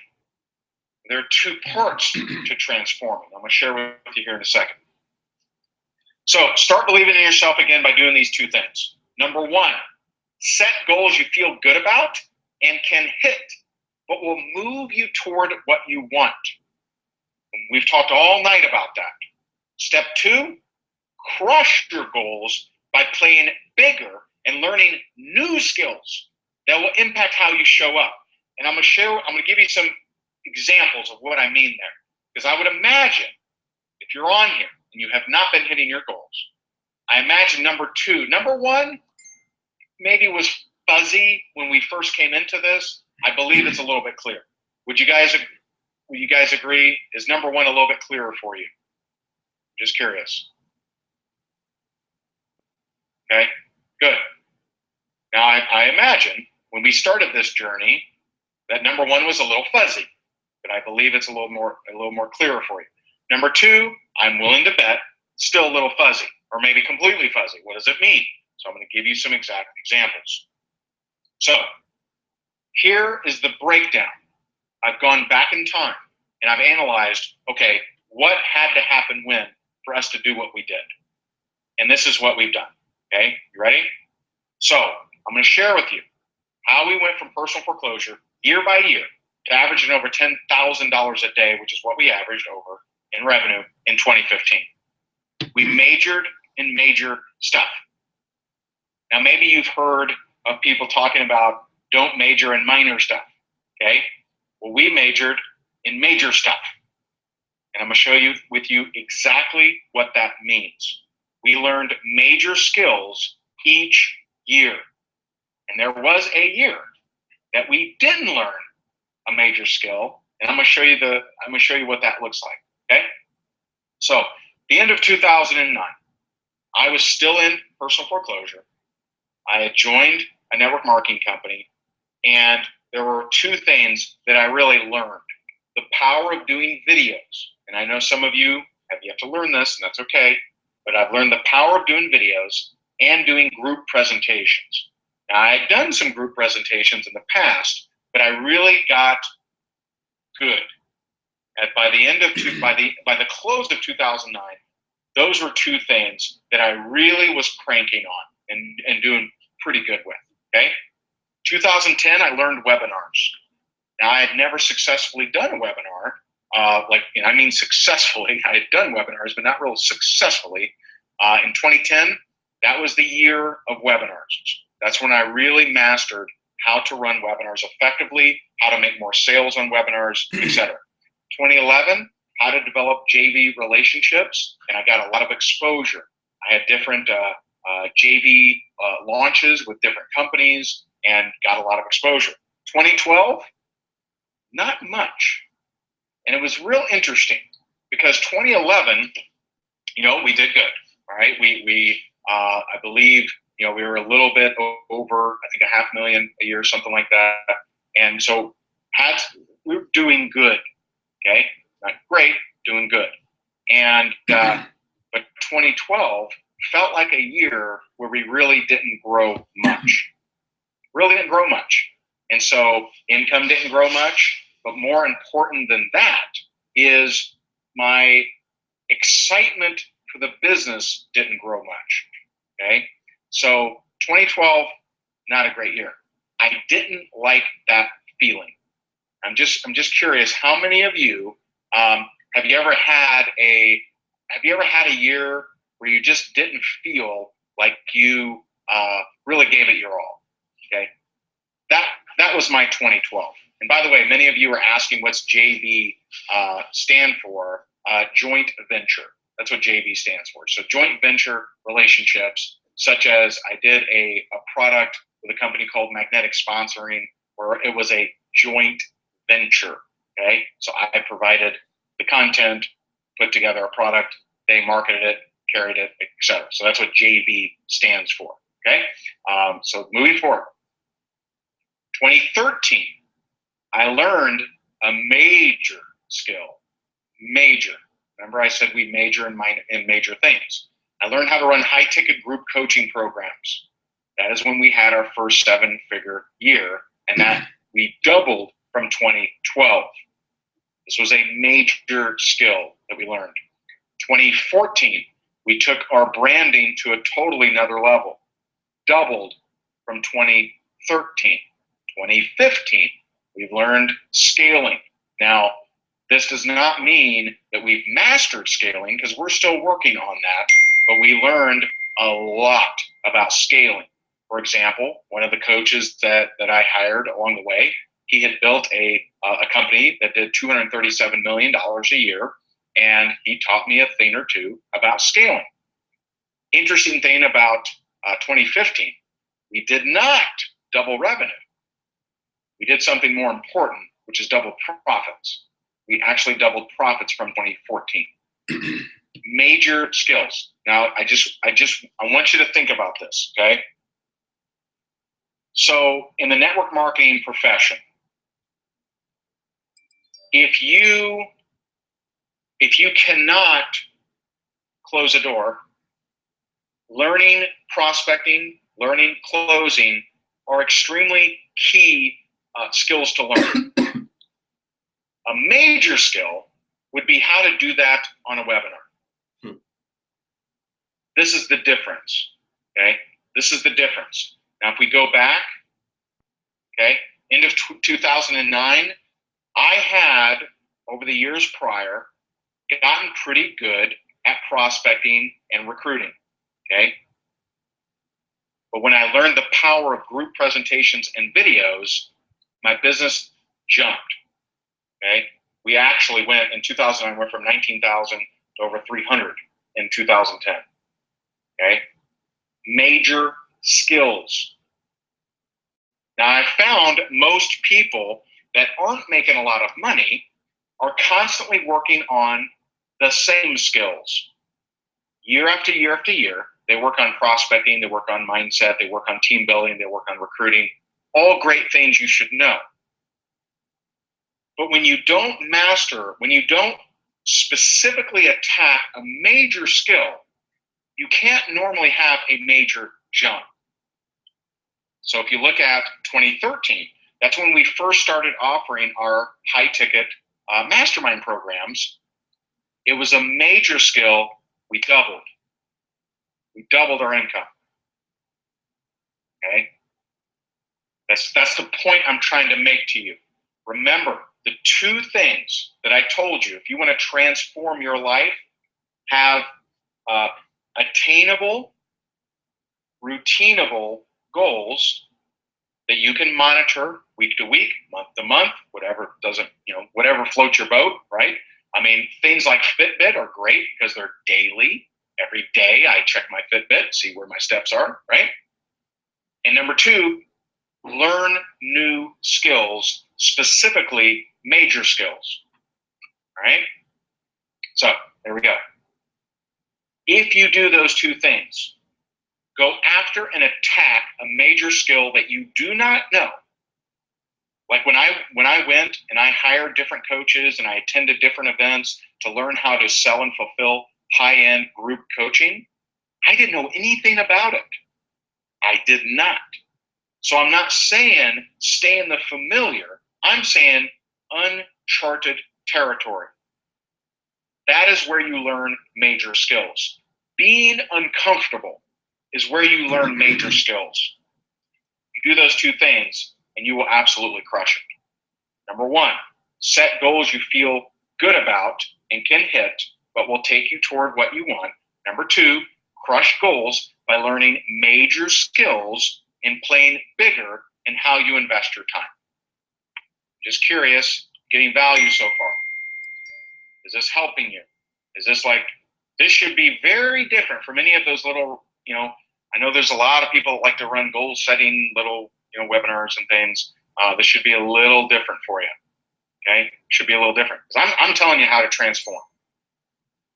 There are two parts to transforming. I'm going to share with you here in a second. So start believing in yourself again by doing these two things. Number one, set goals you feel good about and can hit, but will move you toward what you want. We've talked all night about that. Step two, crush your goals by playing bigger and learning new skills that will impact how you show up. And I'm going to give you some examples of what I mean there. Because I would imagine if you're on here and you have not been hitting your goals, I imagine number one maybe was fuzzy when we first came into this. I believe it's a little bit clear. Would you guys agree? Is number one a little bit clearer for you? Just curious. Okay, good. Now I imagine when we started this journey that number one was a little fuzzy, but I believe it's a little more clearer for you. Number two, I'm willing to bet, still a little fuzzy, or maybe completely fuzzy. What does it mean? So I'm going to give you some exact examples. So here is the breakdown. I've gone back in time and I've analyzed, okay, what had to happen when for us to do what we did? And this is what we've done. Okay, you ready? So I'm going to share with you how we went from personal foreclosure year by year to averaging over $10,000 a day, which is what we averaged over in revenue in 2015. We majored in major stuff. Now, maybe you've heard of people talking about don't major in minor stuff, okay? Well, we majored in major stuff. And I'm going to show you with you exactly what that means. We learned major skills each year. And there was a year that we didn't learn a major skill, and I'm going to show you what that looks like, okay? So, the end of 2009, I was still in personal foreclosure. I had joined a network marketing company, and there were two things that I really learned. The power of doing videos. And I know some of you have yet to learn this, and that's okay, but I've learned the power of doing videos and doing group presentations. Now, I had done some group presentations in the past, but I really got good. And by the close of 2009, those were two things that I really was cranking on and doing pretty good with. Okay, 2010, I learned webinars. Now, I had never successfully done a webinar. I mean successfully. I had done webinars, but not real successfully. In 2010, that was the year of webinars. That's when I really mastered how to run webinars effectively, how to make more sales on webinars, etc. 2011, how to develop JV relationships, and I got a lot of exposure. I had different JV launches with different companies and got a lot of exposure. 2012, not much. And it was real interesting because 2011, we did good. All right, I believe, we were a little bit over, I think, $500,000 a year, something like that. And so we were doing good. Okay, not great, doing good. And but 2012 felt like a year where we really didn't grow much. And so income didn't grow much. But more important than that is my excitement for the business didn't grow much. Okay, so 2012, not a great year. I didn't like that feeling. I'm just curious, how many of you have you ever had a year where you just didn't feel like you really gave it your all? Okay, that was my 2012. And by the way, many of you are asking what's JV stand for. Joint venture. That's what JV stands for. So joint venture relationships, such as I did a product with a company called Magnetic Sponsoring, where it was a joint venture. Okay, so I provided the content, put together a product, they marketed it, carried it, etc. So that's what JV stands for. Okay, so moving forward, 2013, I learned a major skill. Major. Remember, I said we major in major things. I learned how to run high-ticket group coaching programs. That is when we had our first 7-figure year, and that we doubled from 2012. This was a major skill that we learned. 2014, we took our branding to a totally another level, doubled from 2013. 2015, we've learned scaling. Now, this does not mean that we've mastered scaling, because we're still working on that, but we learned a lot about scaling. For example, one of the coaches that I hired along the way, he had built a company that did $237 million a year, and he taught me a thing or two about scaling. Interesting thing about 2015, we did not double revenue. We did something more important, which is double profits. We actually doubled profits from 2014. Major skills. Now, I want you to think about this, okay? So in the network marketing profession, if you cannot close a door, learning prospecting, learning closing are extremely key skills to learn. A major skill would be how to do that on a webinar. This is the difference, okay? This is the difference. Now, if we go back, okay, end of 2009, I had, over the years prior, gotten pretty good at prospecting and recruiting, okay? But when I learned the power of group presentations and videos, my business jumped, okay? We actually went, in 2009, went from 19,000 to over 300 in 2010, okay? Major skills. Now, I found most people that aren't making a lot of money are constantly working on the same skills. Year after year after year, they work on prospecting, they work on mindset, they work on team building, they work on recruiting, all great things you should know. But when you don't master, when you don't specifically attack a major skill, you can't normally have a major jump. So if you look at 2013, that's when we first started offering our high ticket mastermind programs. It was a major skill. We doubled. We doubled our income. Okay? That's the point I'm trying to make to you. Remember, the two things that I told you, if you want to transform your life, have attainable, routinable goals that you can monitor week to week, month to month, whatever whatever floats your boat, right? I mean, things like Fitbit are great because they're daily. Every day I check my Fitbit, see where my steps are, right? And number two, learn new skills, specifically major skills, right? So there we go. If you do those two things, go after and attack a major skill that you do not know. Like when I went and I hired different coaches and I attended different events to learn how to sell and fulfill high-end group coaching, I didn't know anything about it. I did not. So I'm not saying stay in the familiar. I'm saying uncharted territory. That is where you learn major skills. Being uncomfortable is where you learn major skills. You do those two things and you will absolutely crush it. Number one, set goals you feel good about and can hit, but will take you toward what you want. Number two, crush goals by learning major skills and playing bigger in how you invest your time. Just curious, getting value so far? Is this helping you? Is this this should be very different from any of those little, I know there's a lot of people that like to run goal setting little, webinars and things. This should be a little different for you. Okay? Should be a little different. Because I'm telling you how to transform.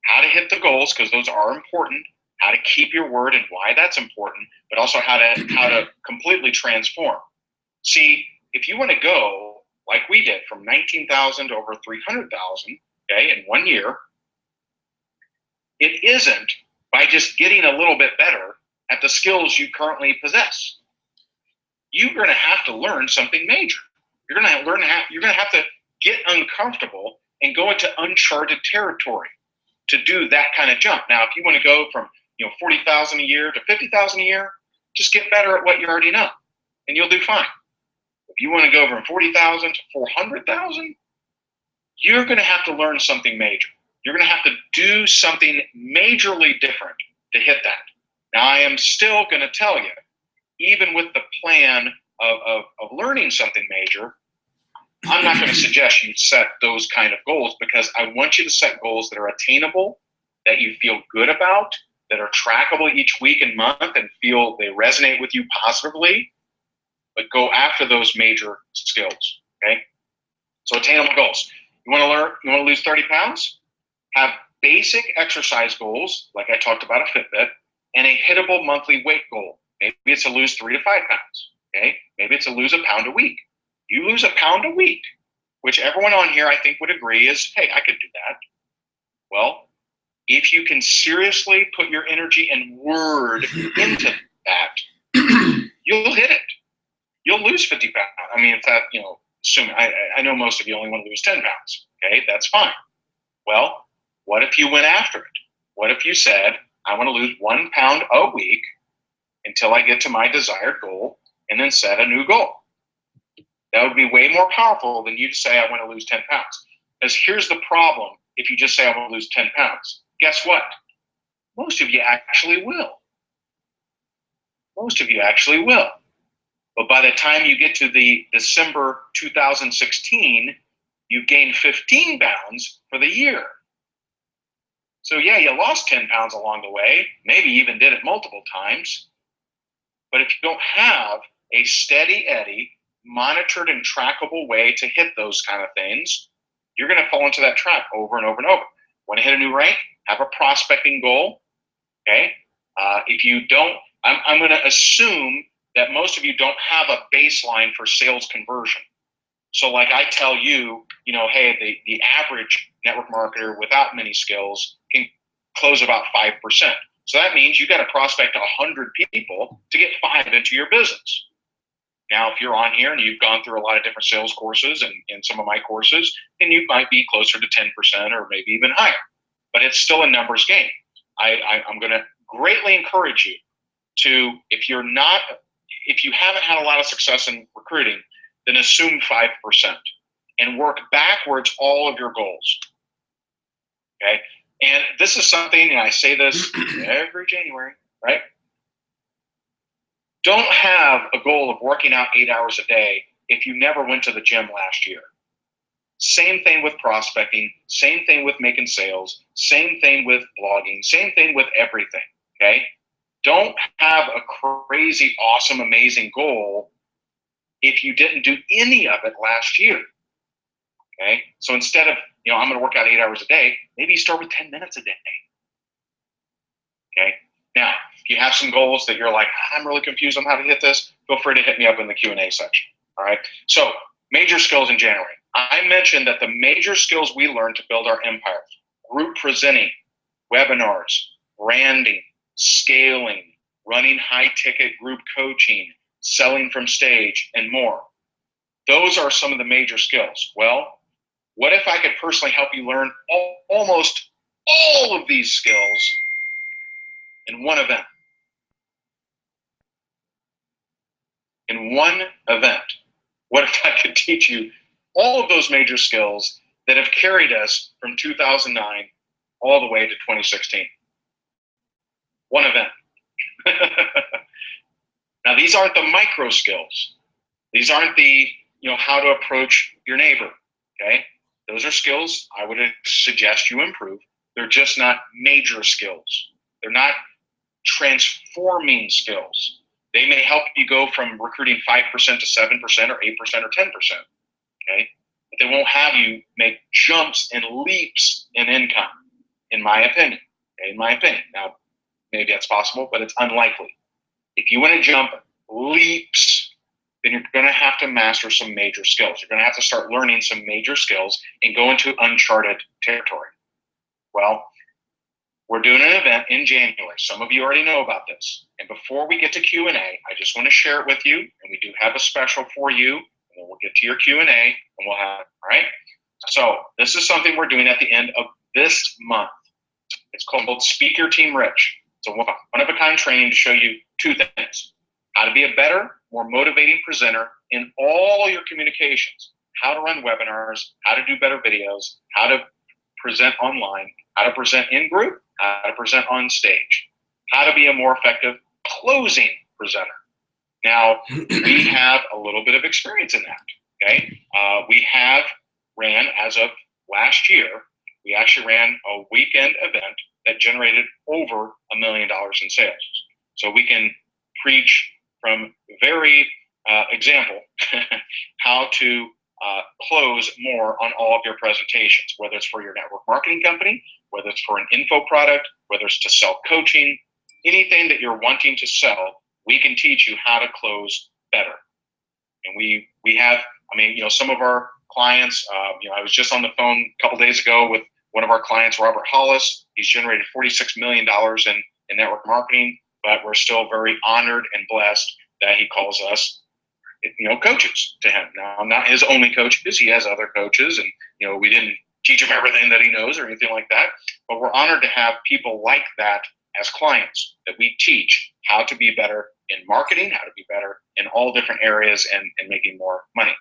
How to hit the goals, because those are important. How to keep your word and why that's important, but also how to completely transform. See, if you want to go like we did from 19,000 to over 300,000, okay, in 1 year, it isn't by just getting a little bit better at the skills you currently possess. You're going to have to learn something major. You're going to you're going to have to get uncomfortable and go into uncharted territory to do that kind of jump. Now, if you want to go from 40,000 a year to 50,000 a year, just get better at what you already know, and you'll do fine. If you want to go from 40,000 to 400,000, you're going to have to learn something major. You're going to have to do something majorly different to hit that. Now, I am still going to tell you, even with the plan of learning something major, I'm not going to suggest you set those kind of goals, because I want you to set goals that are attainable, that you feel good about, that are trackable each week and month and feel they resonate with you positively, but go after those major skills, okay? So attainable goals. You want to lose 30 pounds? Have basic exercise goals, like I talked about a Fitbit, and a hittable monthly weight goal. Maybe it's to lose 3 to 5 pounds, okay? Maybe it's to lose a pound a week. You lose a pound a week, which everyone on here I think would agree is, hey, I could do that. Well, if you can seriously put your energy and word into that, you'll hit it. You'll lose 50 pounds. I mean, if that, assuming, I know most of you only want to lose 10 pounds. Okay, that's fine. Well, what if you went after it? What if you said, I want to lose 1 pound a week until I get to my desired goal, and then set a new goal? That would be way more powerful than you to say, I want to lose 10 pounds. Because here's the problem if you just say, I want to lose 10 pounds. Guess what? Most of you actually will. Most of you actually will. But by the time you get to the December 2016, you've gained 15 pounds for the year. So yeah, you lost 10 pounds along the way, maybe even did it multiple times. But if you don't have a steady Eddie, monitored and trackable way to hit those kind of things, you're going to fall into that trap over and over and over. Want to hit a new rank? Have a prospecting goal. Okay. If you don't, I'm going to assume that most of you don't have a baseline for sales conversion. So like I tell you, hey, the average network marketer without many skills can close about 5%. So that means you got to prospect 100 people to get 5 into your business. Now, if you're on here and you've gone through a lot of different sales courses and some of my courses, then you might be closer to 10% or maybe even higher. But it's still a numbers game. I'm going to greatly encourage you to, if you haven't had a lot of success in recruiting, then assume 5% and work backwards all of your goals. Okay? And this is something, and I say this every January, right? Don't have a goal of working out 8 hours a day if you never went to the gym last year. Same thing with prospecting, same thing with making sales, same thing with blogging, same thing with everything, okay? Don't have a crazy, awesome, amazing goal if you didn't do any of it last year, okay? So instead of, I'm going to work out 8 hours a day, maybe you start with 10 minutes a day, okay? Now, if you have some goals that you're like, I'm really confused on how to hit this, feel free to hit me up in the Q&A section, all right? So, major skills in January. I mentioned that the major skills we learned to build our empire, group presenting, webinars, branding, scaling, running high-ticket group coaching, selling from stage, and more. Those are some of the major skills. Well, what if I could personally help you learn almost all of these skills in one event? In one event. What if I could teach you all of those major skills that have carried us from 2009 all the way to 2016? One event. Now, these aren't the micro skills. These aren't the, how to approach your neighbor, okay? Those are skills I would suggest you improve. They're just not major skills. They're not transforming skills. They may help you go from recruiting 5% to 7% or 8% or 10%, okay? But they won't have you make jumps and leaps in income, in my opinion. Okay? In my opinion. Now, maybe that's possible, but it's unlikely. If you want to jump leaps, then you're going to have to master some major skills. You're going to have to start learning some major skills and go into uncharted territory. Well, we're doing an event in January. Some of you already know about this. And before we get to Q&A, I just want to share it with you. And we do have a special for you. then we'll get to your Q&A, and we'll have, all right? So this is something we're doing at the end of this month. It's called Speak Your Team Rich. It's a one-of-a-kind training to show you two things: how to be a better, more motivating presenter in all your communications, how to run webinars, how to do better videos, how to present online, how to present in group, how to present on stage, how to be a more effective closing presenter. Now, we have a little bit of experience in that, okay? We have ran, as of last year, we actually ran a weekend event that generated over $1 million in sales. So we can preach from very example how to close more on all of your presentations, whether it's for your network marketing company, whether it's for an info product, whether it's to sell coaching, anything that you're wanting to sell, we can teach you how to close better. And we have, some of our clients, I was just on the phone a couple days ago with one of our clients, Robert Hollis. He's generated $46 million in network marketing, but we're still very honored and blessed that he calls us, coaches to him. Now, I'm not his only coaches. He has other coaches, and, we didn't teach him everything that he knows or anything like that, but we're honored to have people like that as clients, that we teach how to be better in marketing, how to be better in all different areas and making more money.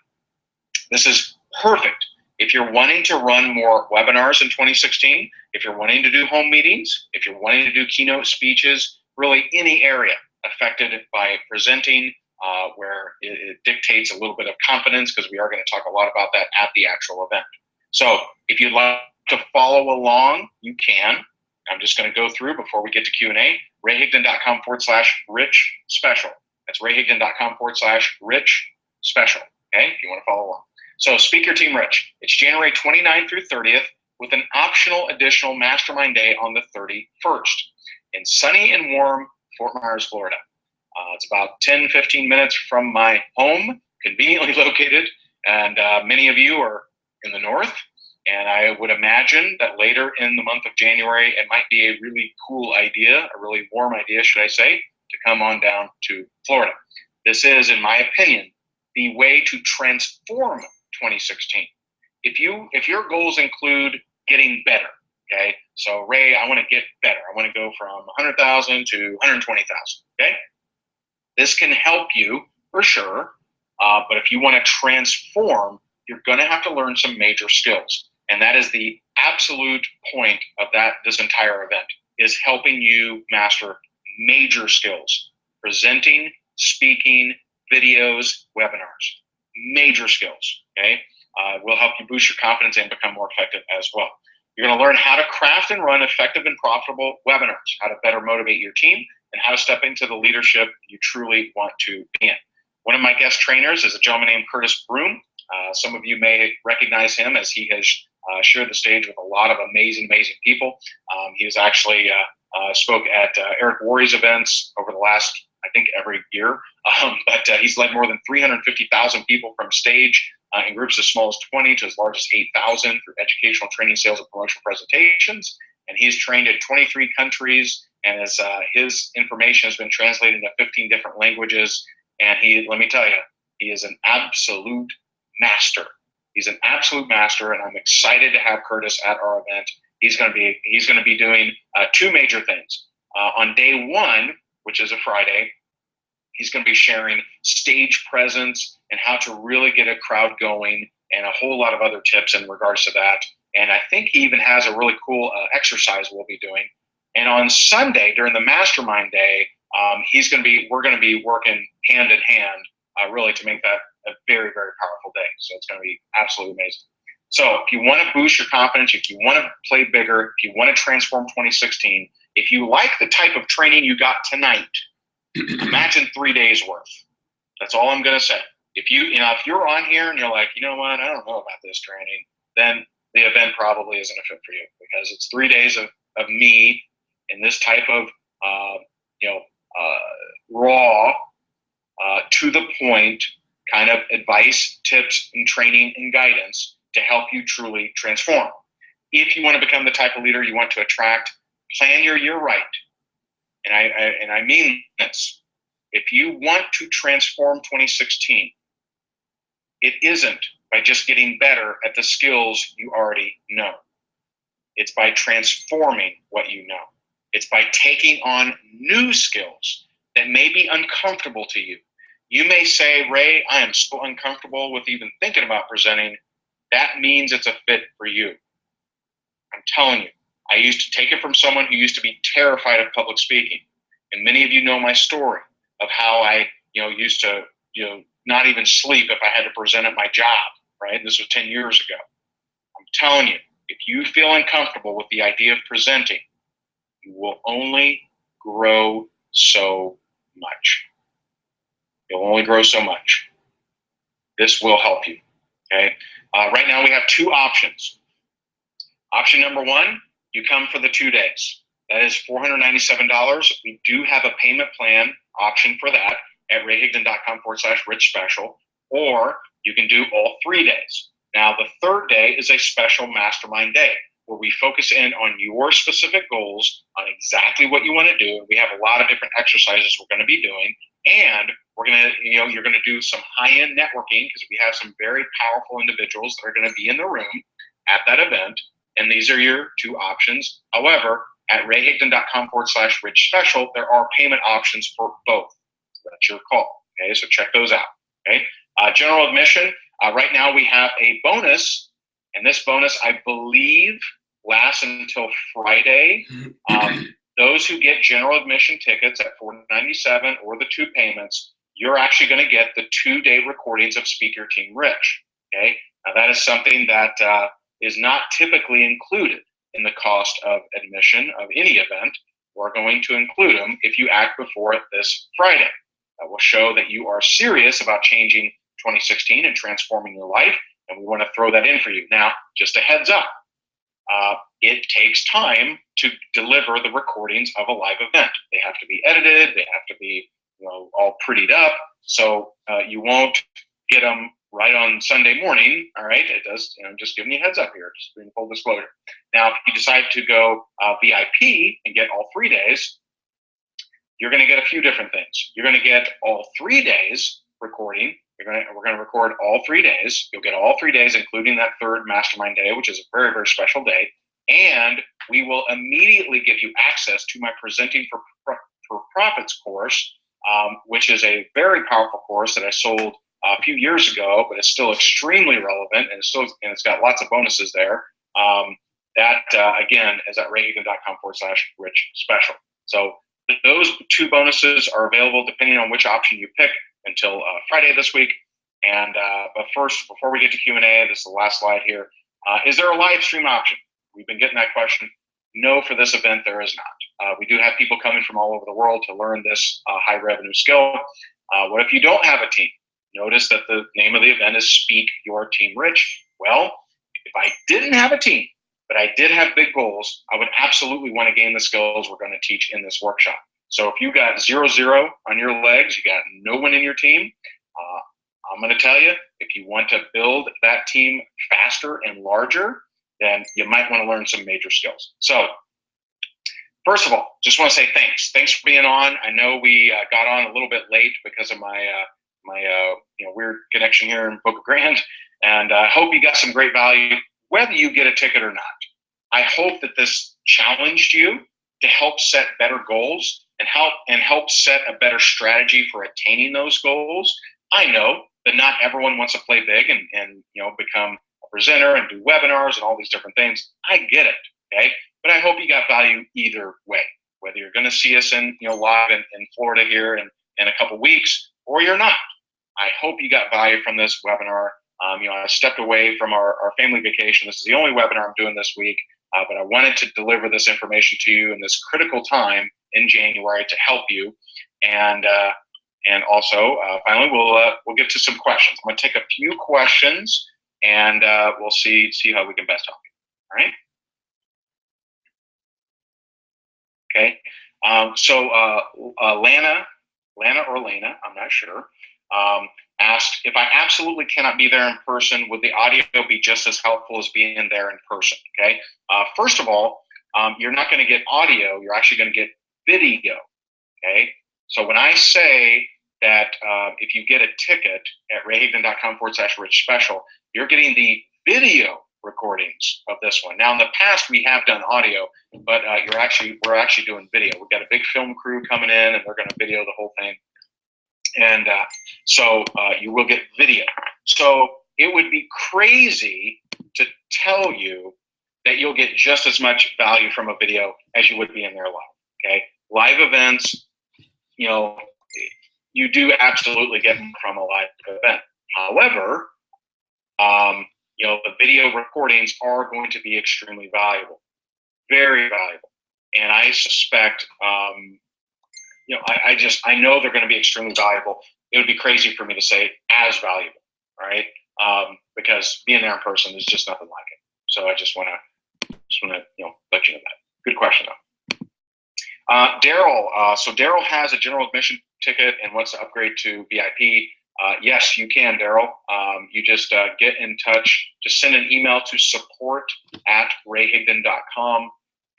This is perfect if you're wanting to run more webinars in 2016, if you're wanting to do home meetings, if you're wanting to do keynote speeches, really any area affected by presenting, where it dictates a little bit of confidence, because we are going to talk a lot about that at the actual event. So if you'd like to follow along, you can. I'm just going to go through before we get to Q&A. RayHigdon.com/rich special. That's RayHigdon.com/rich special. Okay, if you want to follow along. So Speak Your Team Rich. It's January 29th through 30th with an optional additional mastermind day on the 31st in sunny and warm Fort Myers, Florida. It's about 10-15 minutes from my home, conveniently located, and many of you are in the north. And I would imagine that later in the month of January, it might be a really cool idea, a really warm idea, should I say, to come on down to Florida. This is, in my opinion, the way to transform 2016. If your goals include getting better, okay? So Ray, I want to get better. I want to go from 100,000 to 120,000, okay? This can help you for sure, but if you want to transform, you're going to have to learn some major skills. And that is the absolute point of this entire event, is helping you master major skills: presenting, speaking, videos, webinars, major skills, okay? Will help you boost your confidence and become more effective as well. You're going to learn how to craft and run effective and profitable webinars, how to better motivate your team, and how to step into the leadership you truly want to be in. One of my guest trainers is a gentleman named Curtis Broom. Some of you may recognize him, as he has shared the stage with a lot of amazing people. He was actually spoke at Eric Worre's events over the last, I think, every year. But he's led more than 350,000 people from stage in groups as small as 20 to as large as 8,000 through educational training, sales, and promotional presentations. And he's trained in 23 countries, and his information has been translated into 15 different languages. And let me tell you, he is an absolute master. He's an absolute master, and I'm excited to have Curtis at our event. He's going to be doing two major things. On day one, which is a Friday, he's going to be sharing stage presence and how to really get a crowd going, and a whole lot of other tips in regards to that. And I think he even has a really cool exercise we'll be doing. And on Sunday, during the mastermind day, we're going to be working hand in hand, really, to make that a very, very powerful day. So it's going to be absolutely amazing. So if you want to boost your confidence, if you want to play bigger, if you want to transform 2016, if you like the type of training you got tonight, imagine 3 days worth. That's all I'm going to say. If you're on here and you're like, you know what, I don't know about this training, then the event probably isn't a fit for you, because it's 3 days of me in this type of raw, to the point kind of advice, tips, and training and guidance to help you truly transform. If you want to become the type of leader you want to attract, plan your year right. And I mean this. If you want to transform 2016, It isn't by just getting better at the skills you already know. It's by transforming what you know. It's by taking on new skills that may be uncomfortable to you. You may say, Ray, I am so uncomfortable with even thinking about presenting. That means it's a fit for you. I'm telling you, I used to take it from someone who used to be terrified of public speaking. And many of you know my story of how I, used to, not even sleep if I had to present at my job, right? This was 10 years ago. I'm telling you, if you feel uncomfortable with the idea of presenting, you will only grow so much. You'll only grow so much. This will help you, okay? Right now we have two options. Option number one, you come for the 2 days. That is $497. We do have a payment plan option for that at rayhigdon.com/rich special, or you can do all 3 days. Now, the third day is a special mastermind day where we focus in on your specific goals, on exactly what you want to do. We have a lot of different exercises we're going to be doing, and we're going to, you're going to do some high-end networking because we have some very powerful individuals that are going to be in the room at that event. And these are your two options. However, at rayhigdon.com/rich special, there are payment options for both. So that's your call. Okay, so check those out. Okay, general admission. Right now we have a bonus, and this bonus, I believe, lasts until Friday. Those who get general admission tickets at $497 or the two payments, you're actually going to get the 2-day recordings of Speaker Team Rich. Okay, now that is something that is not typically included in the cost of admission of any event. We're going to include them if you act before it this Friday. That will show that you are serious about changing 2016 and transforming your life, and we want to throw that in for you. Now, just a heads up, it takes time to deliver the recordings of a live event. They have to be edited, they have to be all prettied up, so you won't get them right on Sunday morning. All right, it does. Just giving you a heads up here, just doing full disclosure. Now, if you decide to go VIP and get all 3 days, you're going to get a few different things. You're going to get all 3 days recording. We're going to record all 3 days. You'll get all 3 days, including that third mastermind day, which is a very, very special day. And we will immediately give you access to my Presenting for Profits course, which is a very powerful course that I sold a few years ago, but it's still extremely relevant, and it's got lots of bonuses there. Again is at rayhaven.com/rich special. So those two bonuses are available depending on which option you pick until Friday this week. And but first, before we get to Q&A, this is the last slide here. Is there a live stream option? We've been getting that question. No, for this event, there is not. We do have people coming from all over the world to learn this high revenue skill. What if you don't have a team? Notice that the name of the event is Speak Your Team Rich. Well, if I didn't have a team, but I did have big goals, I would absolutely want to gain the skills we're going to teach in this workshop. So if you got 0-0 on your legs, you got no one in your team, I'm going to tell you, if you want to build that team faster and larger, then you might want to learn some major skills. So first of all, just want to say thanks. Thanks for being on. I know we got on a little bit late because of my weird connection here in Boca Grande, and I hope you got some great value, whether you get a ticket or not. I hope that this challenged you to help set better goals and help set a better strategy for attaining those goals. I know that not everyone wants to play big and become a presenter and do webinars and all these different things. I get it, okay? But I hope you got value either way, whether you're going to see us in live in Florida here in a couple weeks or you're not. I hope you got value from this webinar. I stepped away from our family vacation. This is the only webinar I'm doing this week, but I wanted to deliver this information to you in this critical time in January to help you. And also, finally, we'll get to some questions. I'm going to take a few questions, and we'll see how we can best help you. All right. Okay. So Lana or Lena, I'm not sure, asked, if I absolutely cannot be there in person, would the audio be just as helpful as being there in person? Okay. First of all, you're not going to get audio. You're actually going to get video. Okay. So when I say that if you get a ticket at rayhigdon.com/rich special, you're getting the video recordings of this one. Now, in the past, we have done audio, but we're actually doing video. We've got a big film crew coming in, and they're going to video the whole thing. And so you will get video. So it would be crazy to tell you that you'll get just as much value from a video as you would be in there live. Okay, live events, you do absolutely get from a live event. However, the video recordings are going to be extremely valuable, very valuable, and I suspect, I know they're going to be extremely valuable. It would be crazy for me to say as valuable, right? Because being there in person is just nothing like it. So I just want to let you know that. Good question though. Daryl. So Daryl has a general admission ticket and wants to upgrade to VIP. Yes, you can, Daryl. You just get in touch. Just send an email to support@rayhigdon.com,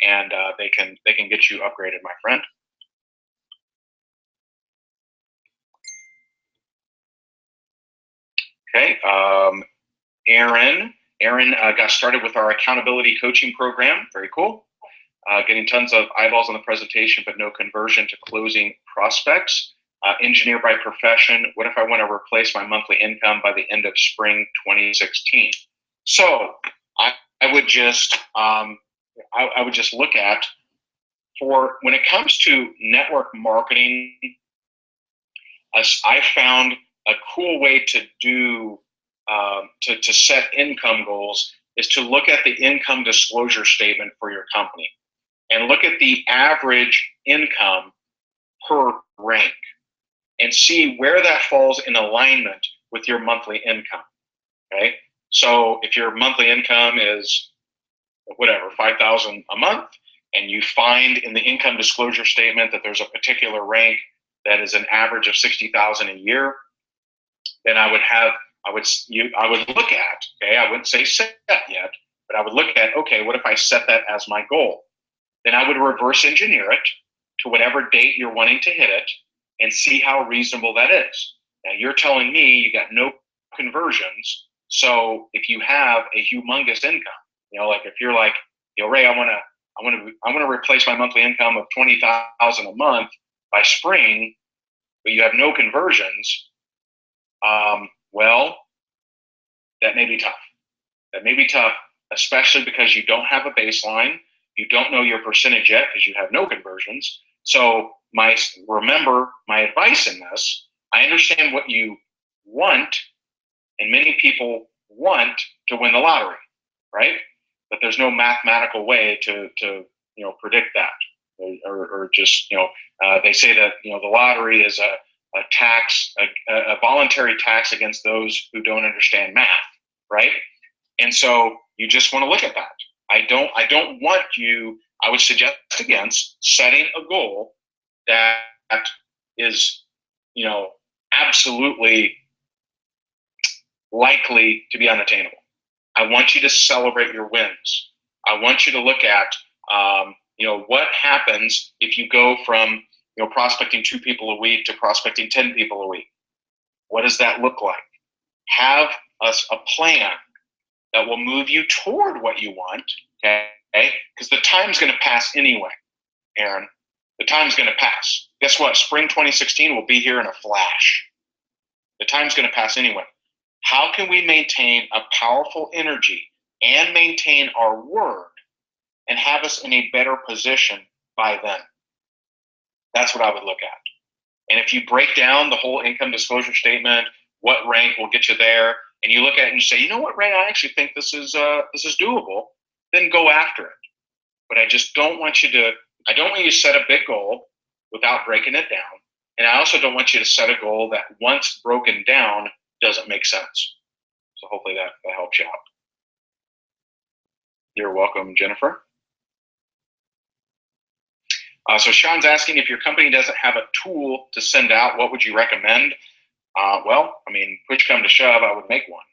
and they can get you upgraded, my friend. Okay. Aaron got started with our accountability coaching program. Very cool. Getting tons of eyeballs on the presentation, but no conversion to closing prospects. Engineer by profession. What if I want to replace my monthly income by the end of spring 2016? So I would just look at, for when it comes to network marketing, I found a cool way to do to set income goals is to look at the income disclosure statement for your company and look at the average income per rank and see where that falls in alignment with your monthly income. Okay, so if your monthly income is whatever, $5,000 a month, and you find in the income disclosure statement that there's a particular rank that is an average of $60,000 a year, then I would look at, okay, I wouldn't say set yet, but I would look at, okay, what if I set that as my goal? Then I would reverse engineer it to whatever date you're wanting to hit it and see how reasonable that is. Now you're telling me you got no conversions, so if you have a humongous income, like if you're like, Ray, I want to replace my monthly income of $20,000 a month by spring, but you have no conversions. Well, that may be tough. That may be tough, especially because you don't have a baseline. You don't know your percentage yet because you have no conversions. So remember my advice in this. I understand what you want, and many people want to win the lottery, right? But there's no mathematical way to predict that, or just they say that the lottery is a tax, a voluntary tax against those who don't understand math, right? And so you just want to look at that. I don't want you. I would suggest against setting a goal that is, absolutely likely to be unattainable. I want you to celebrate your wins. I want you to look at, what happens if you go from, prospecting 2 people a week to prospecting 10 people a week. What does that look like? Have us a plan that will move you toward what you want, okay? Because the time's going to pass anyway, Aaron. The time's going to pass. Guess what? Spring 2016 will be here in a flash. The time's going to pass anyway. How can we maintain a powerful energy and maintain our word and have us in a better position by then? That's what I would look at. And if you break down the whole income disclosure statement, what rank will get you there, and you look at it and you say, you know what, Ray, I actually think this is doable, then go after it. But I just don't want you to set a big goal without breaking it down. And I also don't want you to set a goal that once broken down doesn't make sense. So hopefully that helps you out. You're welcome, Jennifer. So Sean's asking, if your company doesn't have a tool to send out, what would you recommend? Well, push come to shove, I would make one.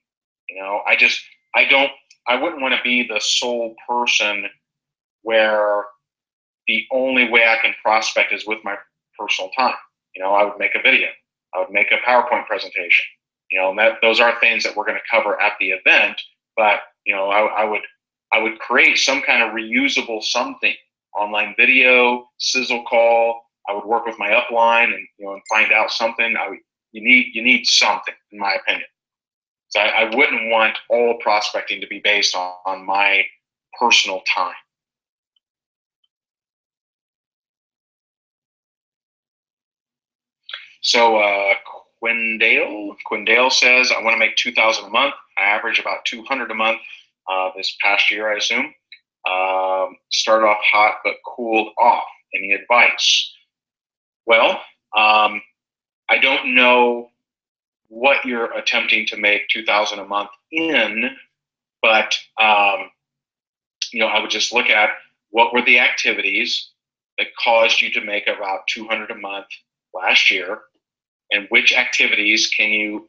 I wouldn't want to be the sole person where the only way I can prospect is with my personal time. I would make a video. I would make a PowerPoint presentation. And those are things that we're going to cover at the event. But I would create some kind of reusable something, online video, sizzle call. I would work with my upline and find out something. You need something, in my opinion. So I wouldn't want all prospecting to be based on my personal time. So Quindale says, I want to make $2,000 a month. I average about $200 a month this past year, I assume. Start off hot but cooled off. Any advice? Well, I don't know what you're attempting to make $2,000 a month in, but I would just look at what were the activities that caused you to make about $200 a month last year, and which activities can you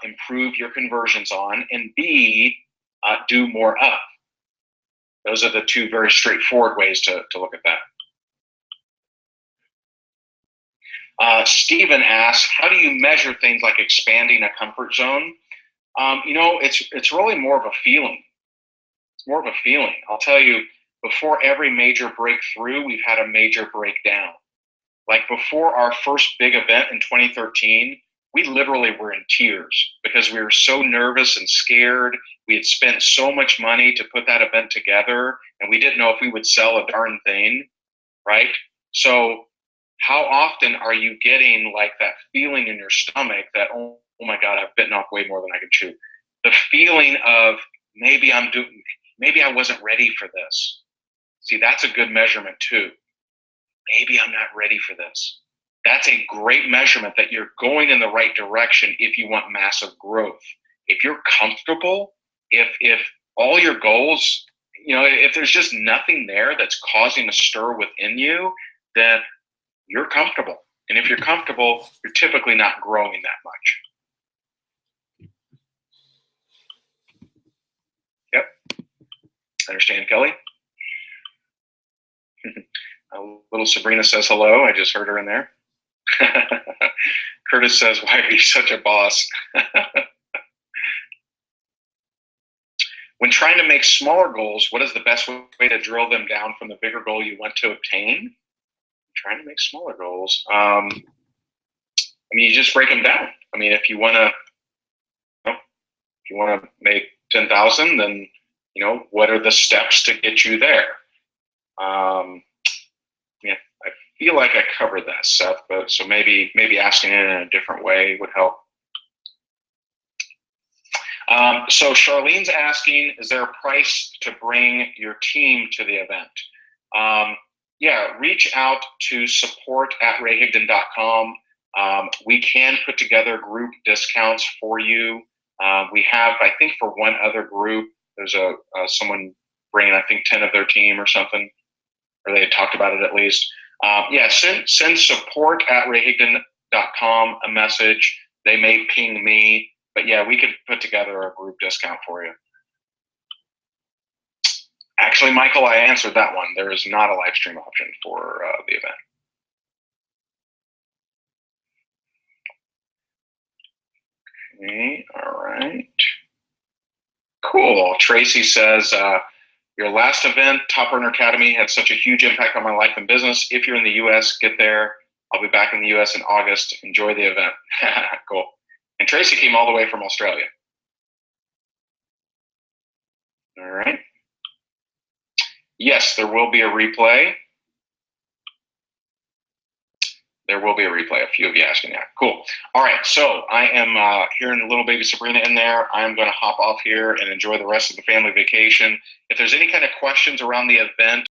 improve your conversions on, and B, do more of. Those are the two very straightforward ways to look at that. Stephen asks, how do you measure things like expanding a comfort zone? It's really more of a feeling. It's more of a feeling. I'll tell you, before every major breakthrough, we've had a major breakdown. Like before our first big event in 2013, we literally were in tears because we were so nervous and scared. We had spent so much money to put that event together, and we didn't know if we would sell a darn thing, right? So how often are you getting like that feeling in your stomach that, oh my God, I've bitten off way more than I can chew? The feeling of maybe I wasn't ready for this. See, that's a good measurement too. Maybe I'm not ready for this. That's a great measurement that you're going in the right direction if you want massive growth. If you're comfortable, if all your goals, if there's just nothing there that's causing a stir within you, then you're comfortable. And if you're comfortable, you're typically not growing that much. Yep. Understand, Kelly? Little Sabrina says hello. I just heard her in there. Curtis says, why are you such a boss? When trying to make smaller goals, what is the best way to drill them down from the bigger goal you want to obtain? Trying to make smaller goals. You just break them down. If you want to make 10,000, then what are the steps to get you there? I feel like I covered that, Seth, but so maybe asking it in a different way would help. So Charlene's asking, is there a price to bring your team to the event? Yeah, reach out to support@rayhigdon.com. We can put together group discounts for you. We have, I think, for one other group, there's someone bringing, I think, 10 of their team or something, or they had talked about it at least. Send support@rayhigdon.com a message. They may ping me, but yeah, we could put together a group discount for you. Actually, Michael, I answered that one. There is not a live stream option for the event. Okay, all right. Cool. Tracy says, your last event, Top Earner Academy, had such a huge impact on my life and business. If you're in the U.S., get there. I'll be back in the U.S. in August. Enjoy the event. Cool. And Tracy came all the way from Australia. All right. Yes, there will be a replay. There will be a replay. A few of you asking that. Cool. All right. So I am hearing little baby Sabrina in there. I'm going to hop off here and enjoy the rest of the family vacation. If there's any kind of questions around the event,